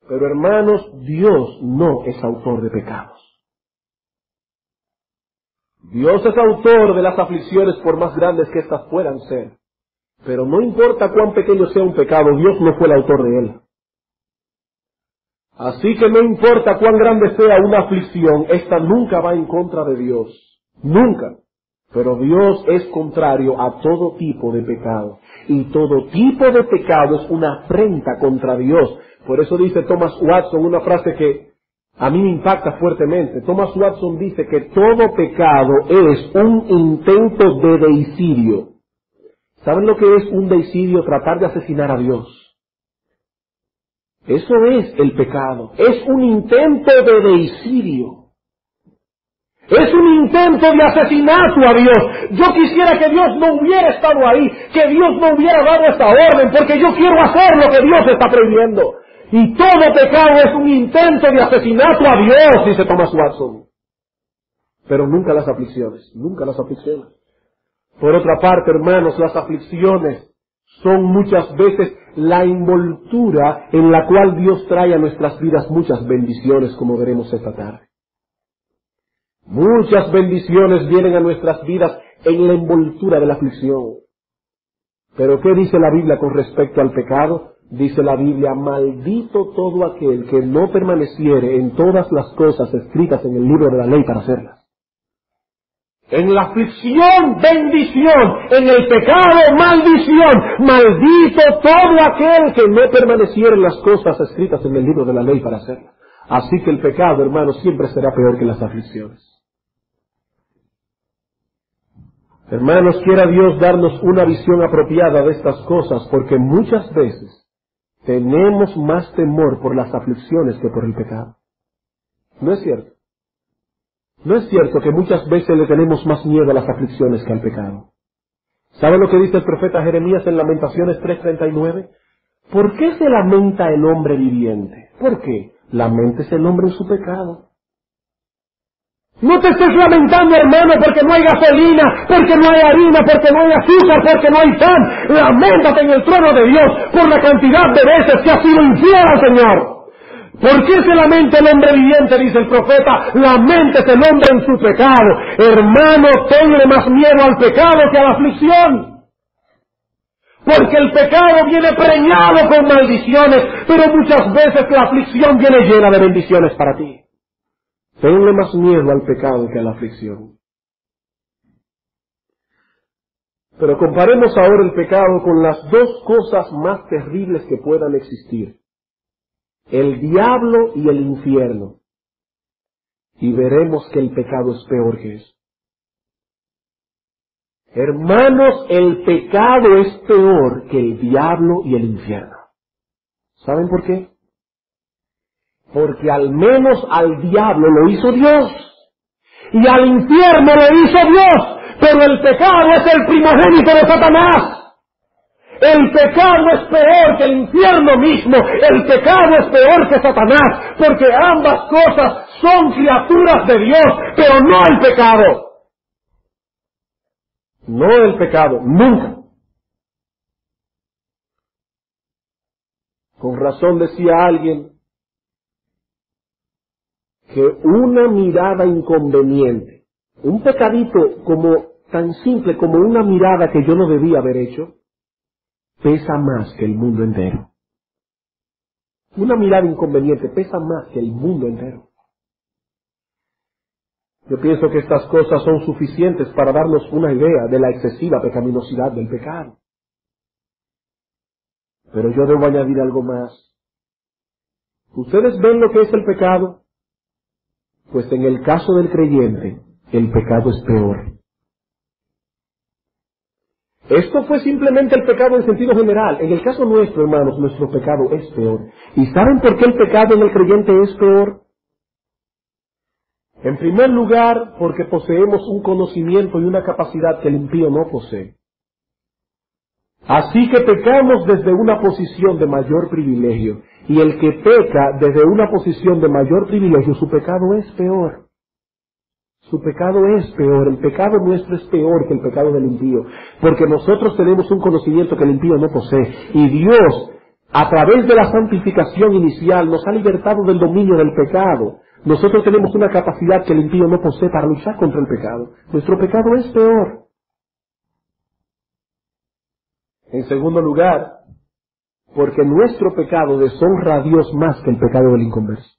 Pero hermanos, Dios no es autor de pecados. Dios es autor de las aflicciones por más grandes que éstas puedan ser. Pero no importa cuán pequeño sea un pecado, Dios no fue el autor de él. Así que no importa cuán grande sea una aflicción, esta nunca va en contra de Dios. Nunca. Pero Dios es contrario a todo tipo de pecado. Y todo tipo de pecado es una afrenta contra Dios. Por eso dice Thomas Watson una frase que a mí me impacta fuertemente. Thomas Watson dice que todo pecado es un intento de deicidio. ¿Saben lo que es un deicidio? Tratar de asesinar a Dios. Eso es el pecado. Es un intento de deicidio. Es un intento de asesinato a Dios. Yo quisiera que Dios no hubiera estado ahí, que Dios no hubiera dado esta orden, porque yo quiero hacer lo que Dios está prohibiendo. Y todo pecado es un intento de asesinato a Dios, dice Thomas Watson. Pero nunca las aflicciones, nunca las aflicciones. Por otra parte, hermanos, las aflicciones son muchas veces la envoltura en la cual Dios trae a nuestras vidas muchas bendiciones, como veremos esta tarde. Muchas bendiciones vienen a nuestras vidas en la envoltura de la aflicción. Pero ¿qué dice la Biblia con respecto al pecado? Dice la Biblia, maldito todo aquel que no permaneciere en todas las cosas escritas en el libro de la ley para hacerlas. En la aflicción, bendición. En el pecado, maldición. Maldito todo aquel que no permaneciere en las cosas escritas en el libro de la ley para hacerlas. Así que el pecado, hermanos, siempre será peor que las aflicciones. Hermanos, quiera Dios darnos una visión apropiada de estas cosas, porque muchas veces tenemos más temor por las aflicciones que por el pecado. ¿No es cierto? ¿No es cierto que muchas veces le tenemos más miedo a las aflicciones que al pecado? ¿Sabe lo que dice el profeta Jeremías en Lamentaciones 3:39? ¿Por qué se lamenta el hombre viviente? ¿Por qué? Laméntese el hombre en su pecado. No te estés lamentando, hermano, porque no hay gasolina, porque no hay harina, porque no hay azúcar, porque no hay pan. Lamentate en el trono de Dios por la cantidad de veces que has sido infiel al Señor. ¿Por qué se lamenta el hombre viviente? Dice el profeta. Laméntese el hombre en su pecado. Hermano, tenle más miedo al pecado que a la aflicción. Porque el pecado viene preñado con maldiciones, pero muchas veces la aflicción viene llena de bendiciones para ti. Tenle más miedo al pecado que a la aflicción. Pero comparemos ahora el pecado con las dos cosas más terribles que puedan existir: el diablo y el infierno. Y veremos que el pecado es peor que eso. Hermanos, el pecado es peor que el diablo y el infierno. ¿Saben por qué? Porque al menos al diablo lo hizo Dios, y al infierno lo hizo Dios, pero el pecado es el primogénito de Satanás. El pecado es peor que el infierno mismo. El pecado es peor que Satanás, porque ambas cosas son criaturas de Dios, pero no el pecado. No el pecado, nunca. Con razón decía alguien que una mirada inconveniente, un pecadito como tan simple como una mirada que yo no debía haber hecho, pesa más que el mundo entero. Una mirada inconveniente pesa más que el mundo entero. Yo pienso que estas cosas son suficientes para darnos una idea de la excesiva pecaminosidad del pecado. Pero yo debo añadir algo más. ¿Ustedes ven lo que es el pecado? Pues en el caso del creyente, el pecado es peor. Esto fue simplemente el pecado en sentido general. En el caso nuestro, hermanos, nuestro pecado es peor. ¿Y saben por qué el pecado en el creyente es peor? En primer lugar, porque poseemos un conocimiento y una capacidad que el impío no posee. Así que pecamos desde una posición de mayor privilegio. Y el que peca desde una posición de mayor privilegio, su pecado es peor. Su pecado es peor. El pecado nuestro es peor que el pecado del impío. Porque nosotros tenemos un conocimiento que el impío no posee. Y Dios, a través de la santificación inicial, nos ha libertado del dominio del pecado. Nosotros tenemos una capacidad que el impío no posee para luchar contra el pecado. Nuestro pecado es peor. En segundo lugar, porque nuestro pecado deshonra a Dios más que el pecado del inconverso.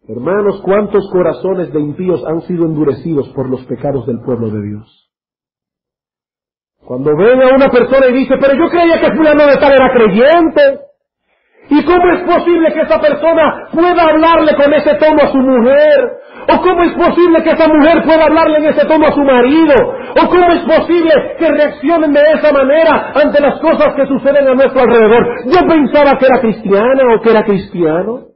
Hermanos, ¿cuántos corazones de impíos han sido endurecidos por los pecados del pueblo de Dios? Cuando ven a una persona y dice, pero yo creía que fulano de tal era creyente. ¿Y cómo es posible que esa persona pueda hablarle con ese tono a su mujer? ¿O cómo es posible que esa mujer pueda hablarle en ese tono a su marido? ¿O cómo es posible que reaccionen de esa manera ante las cosas que suceden a nuestro alrededor? Yo pensaba que era cristiana o que era cristiano.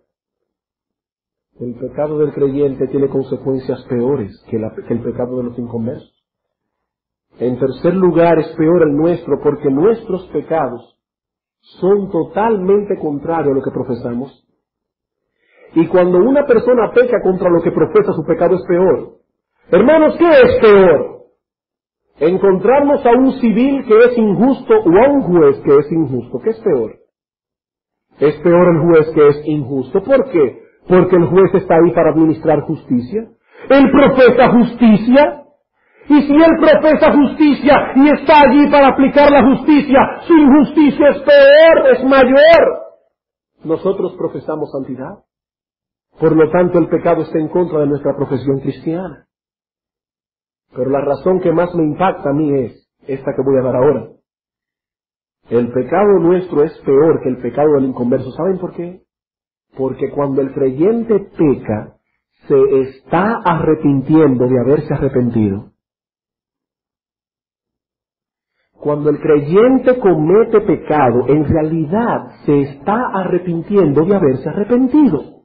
El pecado del creyente tiene consecuencias peores que el pecado de los inconversos. En tercer lugar, es peor el nuestro porque nuestros pecados son totalmente contrarios a lo que profesamos. Y cuando una persona peca contra lo que profesa, su pecado es peor. Hermanos, ¿qué es peor? Encontrarnos a un civil que es injusto o a un juez que es injusto. ¿Qué es peor? Es peor el juez que es injusto. ¿Por qué? Porque el juez está ahí para administrar justicia. Él profesa justicia. Y si él profesa justicia y está allí para aplicar la justicia, su injusticia es peor, es mayor. Nosotros profesamos santidad. Por lo tanto, el pecado está en contra de nuestra profesión cristiana. Pero la razón que más me impacta a mí es esta que voy a dar ahora. El pecado nuestro es peor que el pecado del inconverso. ¿Saben por qué? Porque cuando el creyente peca, se está arrepintiendo de haberse arrepentido. Cuando el creyente comete pecado, en realidad se está arrepintiendo de haberse arrepentido.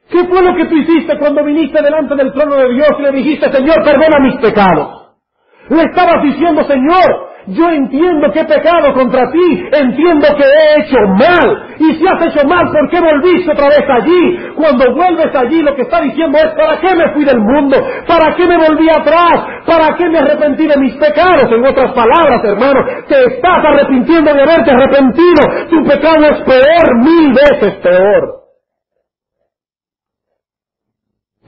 ¿Qué fue lo que tú hiciste cuando viniste delante del trono de Dios y le dijiste, Señor, perdona mis pecados? Le estabas diciendo, Señor, yo entiendo que he pecado contra ti, entiendo que he hecho mal. Y si has hecho mal, ¿por qué volviste otra vez allí? Cuando vuelves allí, lo que está diciendo es, ¿para qué me fui del mundo? ¿Para qué me volví atrás? ¿Para qué me arrepentí de mis pecados? En otras palabras, hermano, te estás arrepintiendo de haberte arrepentido. Tu pecado es peor, 1000 veces peor.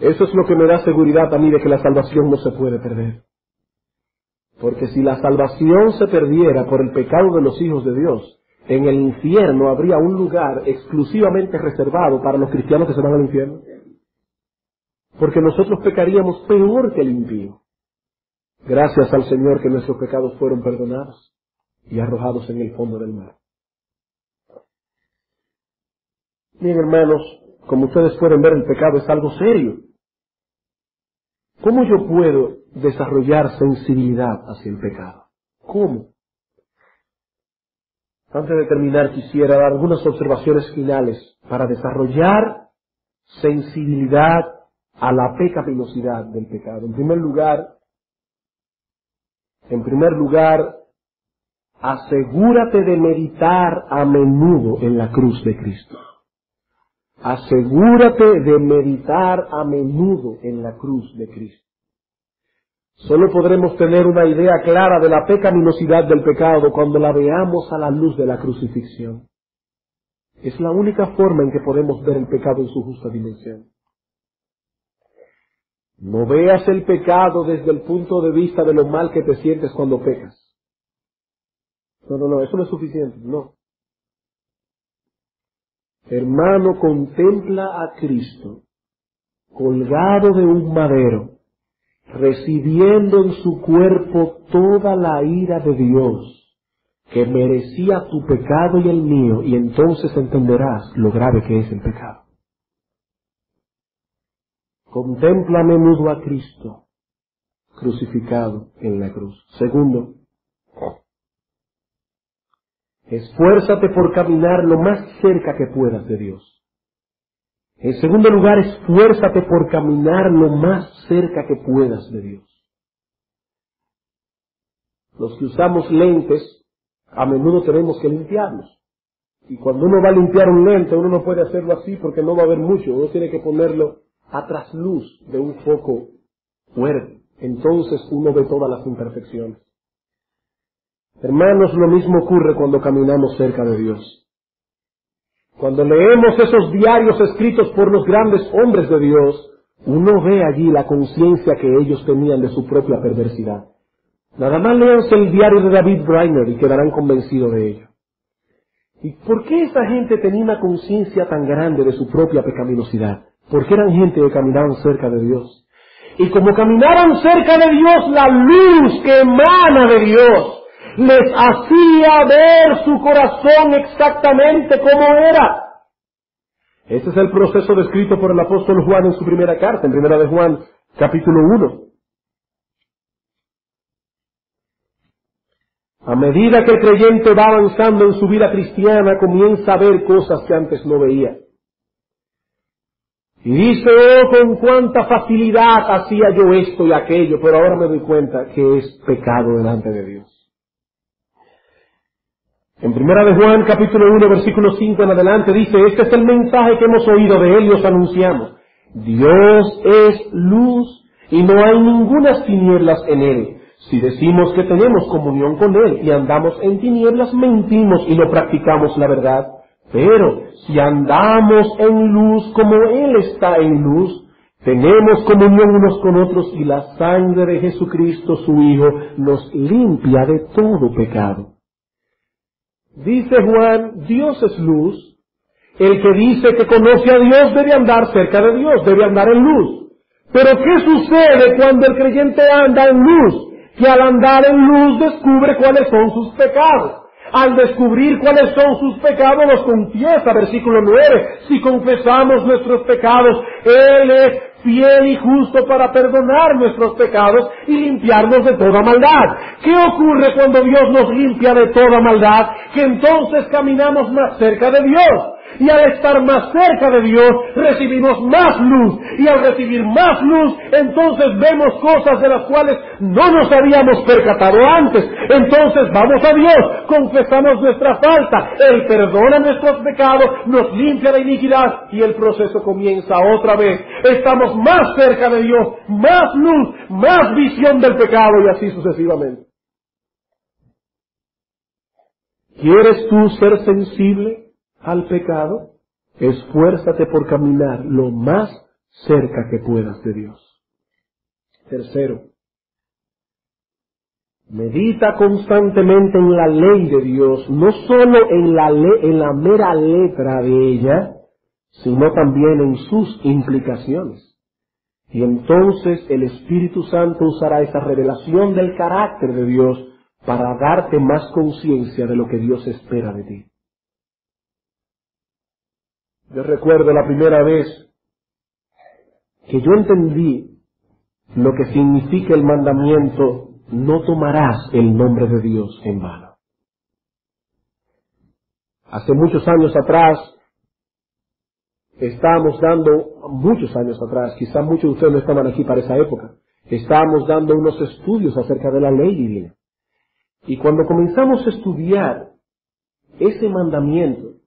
Eso es lo que me da seguridad a mí de que la salvación no se puede perder. Porque si la salvación se perdiera por el pecado de los hijos de Dios, en el infierno habría un lugar exclusivamente reservado para los cristianos que se van al infierno. Porque nosotros pecaríamos peor que el impío. Gracias al Señor que nuestros pecados fueron perdonados y arrojados en el fondo del mar. Bien, hermanos, como ustedes pueden ver, el pecado es algo serio. ¿Cómo yo puedo desarrollar sensibilidad hacia el pecado? ¿Cómo? Antes de terminar, quisiera dar algunas observaciones finales para desarrollar sensibilidad a la pecaminosidad del pecado. En primer lugar, asegúrate de meditar a menudo en la cruz de Cristo. Asegúrate de meditar a menudo en la cruz de Cristo. Solo podremos tener una idea clara de la pecaminosidad del pecado cuando la veamos a la luz de la crucifixión. Es la única forma en que podemos ver el pecado en su justa dimensión. No veas el pecado desde el punto de vista de lo mal que te sientes cuando pecas. No, eso no es suficiente, no. Hermano, contempla a Cristo colgado de un madero, recibiendo en su cuerpo toda la ira de Dios, que merecía tu pecado y el mío, y entonces entenderás lo grave que es el pecado. Contempla a menudo a Cristo crucificado en la cruz. Segundo, esfuérzate por caminar lo más cerca que puedas de Dios. En segundo lugar, esfuérzate por caminar lo más cerca que puedas de Dios. Los que usamos lentes, a menudo tenemos que limpiarlos. Y cuando uno va a limpiar un lente, uno no puede hacerlo así porque no va a ver mucho. Uno tiene que ponerlo a trasluz de un foco fuerte. Entonces uno ve todas las imperfecciones. Hermanos, lo mismo ocurre cuando caminamos cerca de Dios. Cuando leemos esos diarios escritos por los grandes hombres de Dios, uno ve allí la conciencia que ellos tenían de su propia perversidad. Nada más léanse el diario de David Brainerd y quedarán convencidos de ello. ¿Y por qué esa gente tenía una conciencia tan grande de su propia pecaminosidad? Porque eran gente que caminaban cerca de Dios. Y como caminaban cerca de Dios, la luz que emana de Dios les hacía ver su corazón exactamente como era. Ese es el proceso descrito por el apóstol Juan en su primera carta, en primera de Juan, capítulo 1. A medida que el creyente va avanzando en su vida cristiana, comienza a ver cosas que antes no veía. Y dice, oh, con cuánta facilidad hacía yo esto y aquello, pero ahora me doy cuenta que es pecado delante de Dios. En primera de Juan, capítulo 1, versículo 5 en adelante, dice, este es el mensaje que hemos oído de él y os anunciamos. Dios es luz y no hay ningunas tinieblas en él. Si decimos que tenemos comunión con él y andamos en tinieblas, mentimos y no practicamos la verdad. Pero si andamos en luz como él está en luz, tenemos comunión unos con otros y la sangre de Jesucristo, su Hijo, nos limpia de todo pecado. Dice Juan, Dios es luz. El que dice que conoce a Dios debe andar cerca de Dios, debe andar en luz. Pero ¿qué sucede cuando el creyente anda en luz? Que al andar en luz descubre cuáles son sus pecados. Al descubrir cuáles son sus pecados, los confiesa, versículo 9. Si confesamos nuestros pecados, Él es fiel y justo para perdonar nuestros pecados y limpiarnos de toda maldad. ¿Qué ocurre cuando Dios nos limpia de toda maldad? Que entonces caminamos más cerca de Dios. Y al estar más cerca de Dios, recibimos más luz. Y al recibir más luz, entonces vemos cosas de las cuales no nos habíamos percatado antes. Entonces vamos a Dios, confesamos nuestra falta, Él perdona nuestros pecados, nos limpia de iniquidad y el proceso comienza otra vez. Estamos más cerca de Dios, más luz, más visión del pecado y así sucesivamente. ¿Quieres tú ser sensible al pecado? Esfuérzate por caminar lo más cerca que puedas de Dios. Tercero, medita constantemente en la ley de Dios, no solo en la mera letra de ella, sino también en sus implicaciones. Y entonces el Espíritu Santo usará esa revelación del carácter de Dios para darte más conciencia de lo que Dios espera de ti. Yo recuerdo la primera vez que yo entendí lo que significa el mandamiento, no tomarás el nombre de Dios en vano. Hace muchos años atrás, quizás muchos de ustedes no estaban aquí para esa época, estábamos dando unos estudios acerca de la ley divina. Y cuando comenzamos a estudiar ese mandamiento,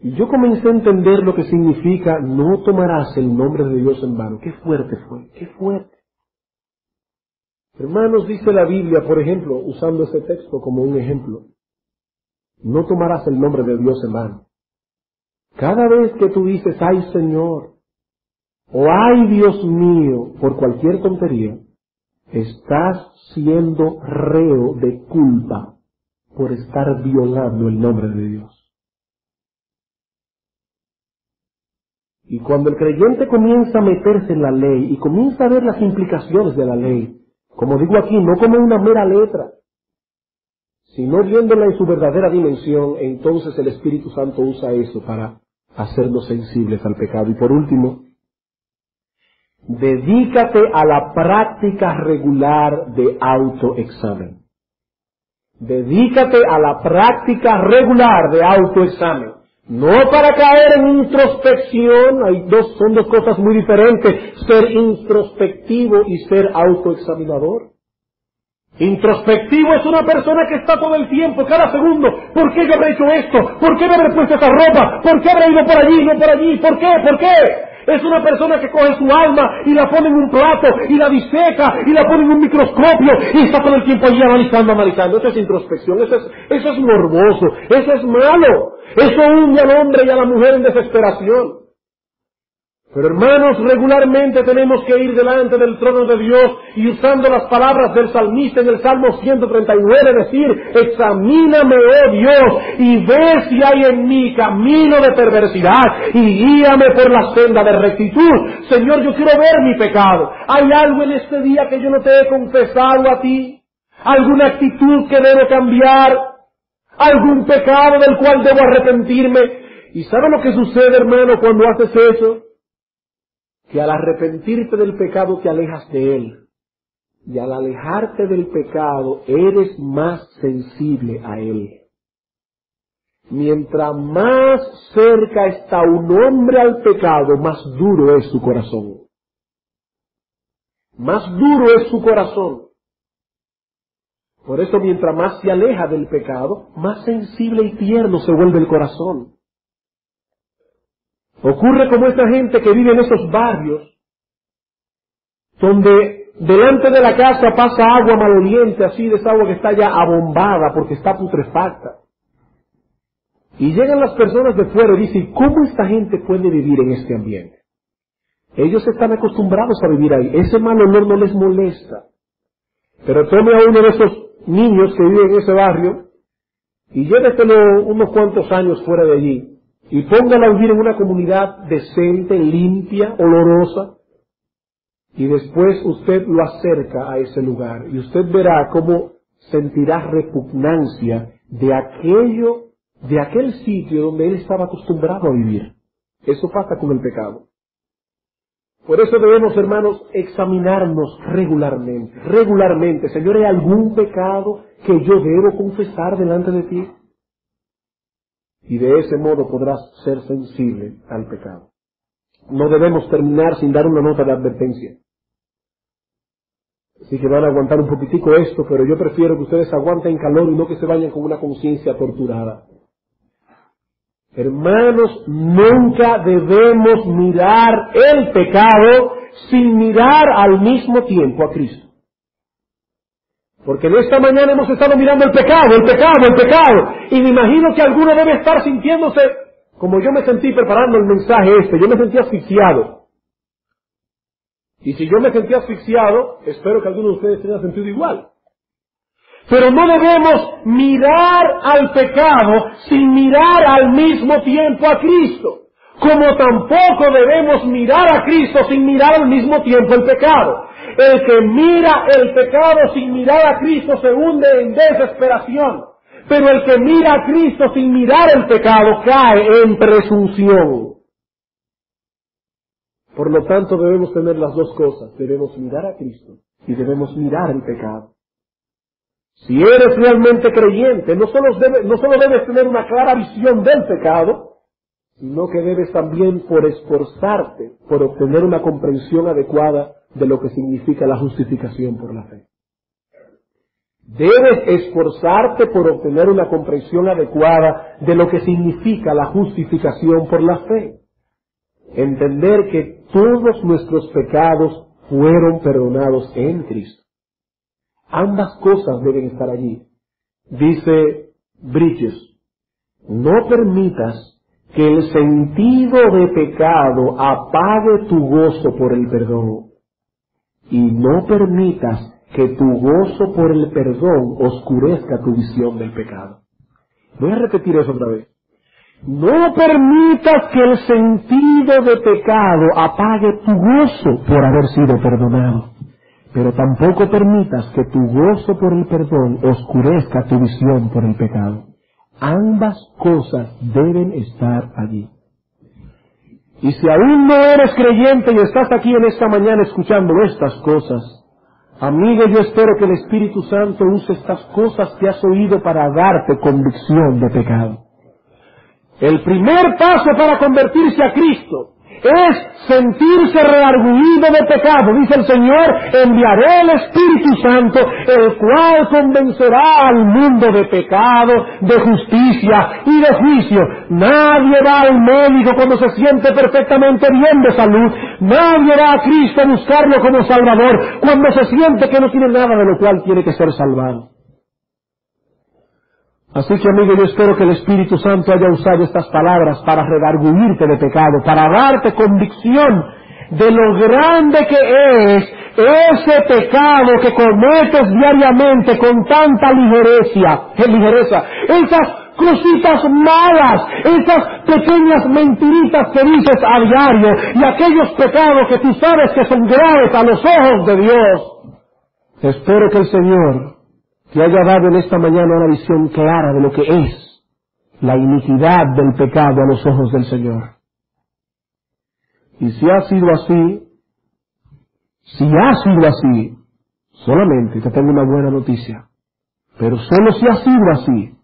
y yo comencé a entender lo que significa no tomarás el nombre de Dios en vano. Qué fuerte fue, qué fuerte. Hermanos, dice la Biblia, por ejemplo, usando ese texto como un ejemplo, no tomarás el nombre de Dios en vano. Cada vez que tú dices, ay Señor, o ay Dios mío, por cualquier tontería, estás siendo reo de culpa por estar violando el nombre de Dios. Y cuando el creyente comienza a meterse en la ley y comienza a ver las implicaciones de la ley, como digo aquí, no como una mera letra, sino viéndola en su verdadera dimensión, entonces el Espíritu Santo usa eso para hacernos sensibles al pecado. Y por último, dedícate a la práctica regular de autoexamen. Dedícate a la práctica regular de autoexamen. No para caer en introspección, son dos cosas muy diferentes, ser introspectivo y ser autoexaminador. Introspectivo es una persona que está todo el tiempo, cada segundo, ¿por qué yo habré hecho esto? ¿Por qué me habré puesto esa ropa? ¿Por qué habré ido por allí, no por allí? ¿Por qué? ¿Por qué? Es una persona que coge su alma y la pone en un plato y la diseca y la pone en un microscopio y está todo el tiempo allí analizando. Eso es introspección, eso es morboso, eso es malo. Eso hunde al hombre y a la mujer en desesperación. Pero hermanos, regularmente tenemos que ir delante del trono de Dios y usando las palabras del salmista en el Salmo 139, decir, examíname, oh Dios, y ve si hay en mí camino de perversidad y guíame por la senda de rectitud. Señor, yo quiero ver mi pecado. ¿Hay algo en este día que yo no te he confesado a ti? ¿Alguna actitud que debo cambiar? ¿Algún pecado del cual debo arrepentirme? ¿Y sabe lo que sucede, hermano, cuando haces eso? Que al arrepentirte del pecado te alejas de él. Y al alejarte del pecado eres más sensible a él. Mientras más cerca está un hombre al pecado, más duro es su corazón. Más duro es su corazón. Por eso mientras más se aleja del pecado, más sensible y tierno se vuelve el corazón. Ocurre como esta gente que vive en esos barrios, donde delante de la casa pasa agua maloliente, así de esa agua que está ya abombada porque está putrefacta. Y llegan las personas de fuera y dicen, ¿cómo esta gente puede vivir en este ambiente? Ellos están acostumbrados a vivir ahí, ese mal olor no les molesta. Pero tome a uno de esos niños que viven en ese barrio y lléveselo unos cuantos años fuera de allí. Y póngala a vivir en una comunidad decente, limpia, olorosa. Y después usted lo acerca a ese lugar. Y usted verá cómo sentirá repugnancia de aquel sitio donde él estaba acostumbrado a vivir. Eso pasa con el pecado. Por eso debemos, hermanos, examinarnos regularmente. Regularmente. Señor, ¿hay algún pecado que yo debo confesar delante de ti? Y de ese modo podrás ser sensible al pecado. No debemos terminar sin dar una nota de advertencia. Así que van a aguantar un poquitico esto, pero yo prefiero que ustedes aguanten calor y no que se vayan con una conciencia torturada. Hermanos, nunca debemos mirar el pecado sin mirar al mismo tiempo a Cristo. Porque en esta mañana hemos estado mirando el pecado. Y me imagino que alguno debe estar sintiéndose, como yo me sentí preparando el mensaje yo me sentí asfixiado. Y si yo me sentí asfixiado, espero que alguno de ustedes se haya sentido igual. Pero no debemos mirar al pecado sin mirar al mismo tiempo a Cristo. Como tampoco debemos mirar a Cristo sin mirar al mismo tiempo el pecado. El que mira el pecado sin mirar a Cristo se hunde en desesperación. Pero el que mira a Cristo sin mirar el pecado cae en presunción. Por lo tanto debemos tener las dos cosas. Debemos mirar a Cristo y debemos mirar el pecado. Si eres realmente creyente, no solo debes tener una clara visión del pecado, sino que debes también por esforzarte por obtener una comprensión adecuada de lo que significa la justificación por la fe. Debes esforzarte por obtener una comprensión adecuada de lo que significa la justificación por la fe. Entender que todos nuestros pecados fueron perdonados en Cristo. Ambas cosas deben estar allí. Dice Bridges, no permitas que el sentido de pecado apague tu gozo por el perdón, y no permitas que tu gozo por el perdón oscurezca tu visión del pecado. Voy a repetir eso otra vez. No permitas que el sentido de pecado apague tu gozo por haber sido perdonado, pero tampoco permitas que tu gozo por el perdón oscurezca tu visión por el pecado. Ambas cosas deben estar allí. Y si aún no eres creyente y estás aquí en esta mañana escuchando estas cosas, amigo, yo espero que el Espíritu Santo use estas cosas que has oído para darte convicción de pecado. El primer paso para convertirse a Cristo es sentirse redarguido de pecado. Dice el Señor, enviaré el Espíritu Santo, el cual convencerá al mundo de pecado, de justicia y de juicio. Nadie va al médico cuando se siente perfectamente bien de salud. Nadie va a Cristo a buscarlo como Salvador cuando se siente que no tiene nada de lo cual tiene que ser salvado. Así que, amigo, yo espero que el Espíritu Santo haya usado estas palabras para redarguirte de pecado, para darte convicción de lo grande que es ese pecado que cometes diariamente con tanta ligereza, esas cositas malas, esas pequeñas mentiritas que dices a diario, y aquellos pecados que tú sabes que son graves a los ojos de Dios. Espero que el Señor te haya dado en esta mañana una visión clara de lo que es la iniquidad del pecado a los ojos del Señor. Y si ha sido así, solamente te tengo una buena noticia. Pero solo si ha sido así,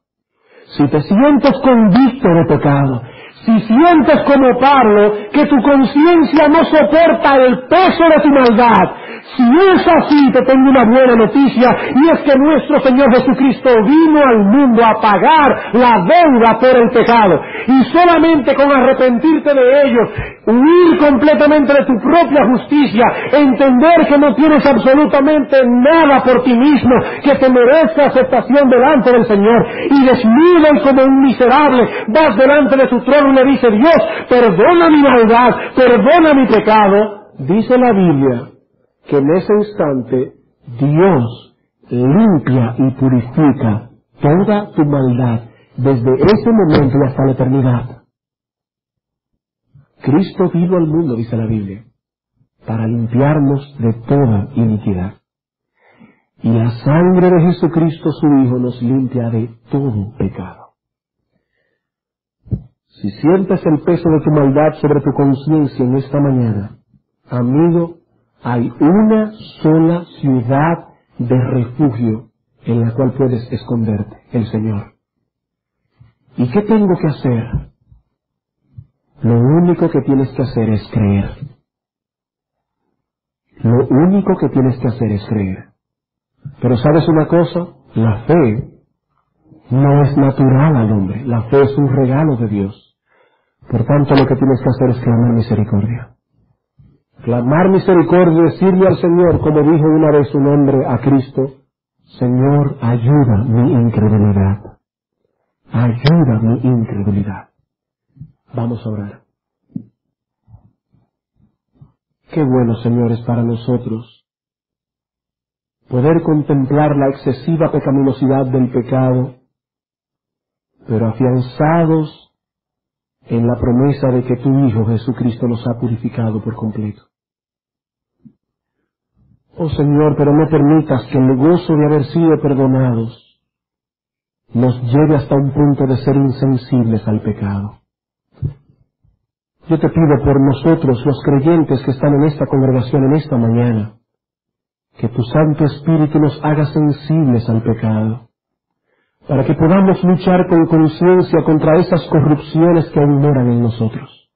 si te sientes convicto de pecado, si sientes como Pablo que tu conciencia no soporta el peso de tu maldad, si es así, te tengo una buena noticia, y es que nuestro Señor Jesucristo vino al mundo a pagar la deuda por el pecado, y solamente con arrepentirte de ellos, huir completamente de tu propia justicia, entender que no tienes absolutamente nada por ti mismo que te merezca aceptación delante del Señor, y desnudo y como un miserable vas delante de tu trono y le dices, Dios, perdona mi maldad, perdona mi pecado. Dice la Biblia que en ese instante Dios limpia y purifica toda tu maldad desde ese momento y hasta la eternidad. Cristo vino al mundo, dice la Biblia, para limpiarnos de toda iniquidad. Y la sangre de Jesucristo, su Hijo, nos limpia de todo pecado. Si sientes el peso de tu maldad sobre tu conciencia en esta mañana, amigo, hay una sola ciudad de refugio en la cual puedes esconderte, el Señor. ¿Y qué tengo que hacer? Lo único que tienes que hacer es creer. Lo único que tienes que hacer es creer. Pero ¿sabes una cosa? La fe no es natural al hombre. La fe es un regalo de Dios. Por tanto, lo que tienes que hacer es clamar misericordia. Clamar misericordia y decirle al Señor, como dijo una vez un hombre a Cristo, Señor, ayuda mi incredulidad. Ayuda mi incredulidad. Vamos a orar. Qué bueno, señores, para nosotros poder contemplar la excesiva pecaminosidad del pecado, pero afianzados en la promesa de que tu Hijo Jesucristo nos ha purificado por completo. Oh Señor, pero no permitas que el gozo de haber sido perdonados nos lleve hasta un punto de ser insensibles al pecado. Yo te pido por nosotros, los creyentes que están en esta congregación en esta mañana, que tu Santo Espíritu nos haga sensibles al pecado, para que podamos luchar con conciencia contra esas corrupciones que aún moran en nosotros.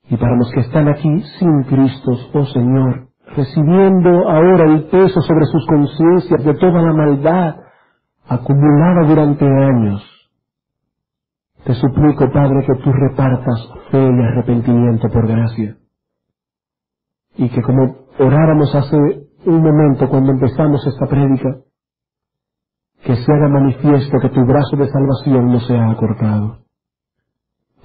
Y para los que están aquí sin Cristo, oh Señor, recibiendo ahora el peso sobre sus conciencias de toda la maldad acumulada durante años. Te suplico, Padre, que tú repartas fe y arrepentimiento por gracia, y que, como oráramos hace un momento cuando empezamos esta prédica, que se haga manifiesto que tu brazo de salvación no se ha acortado.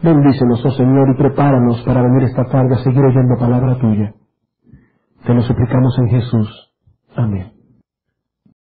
Bendícenos, oh Señor, y prepáranos para venir esta tarde a seguir oyendo palabra tuya. Te lo suplicamos en Jesús. Amén.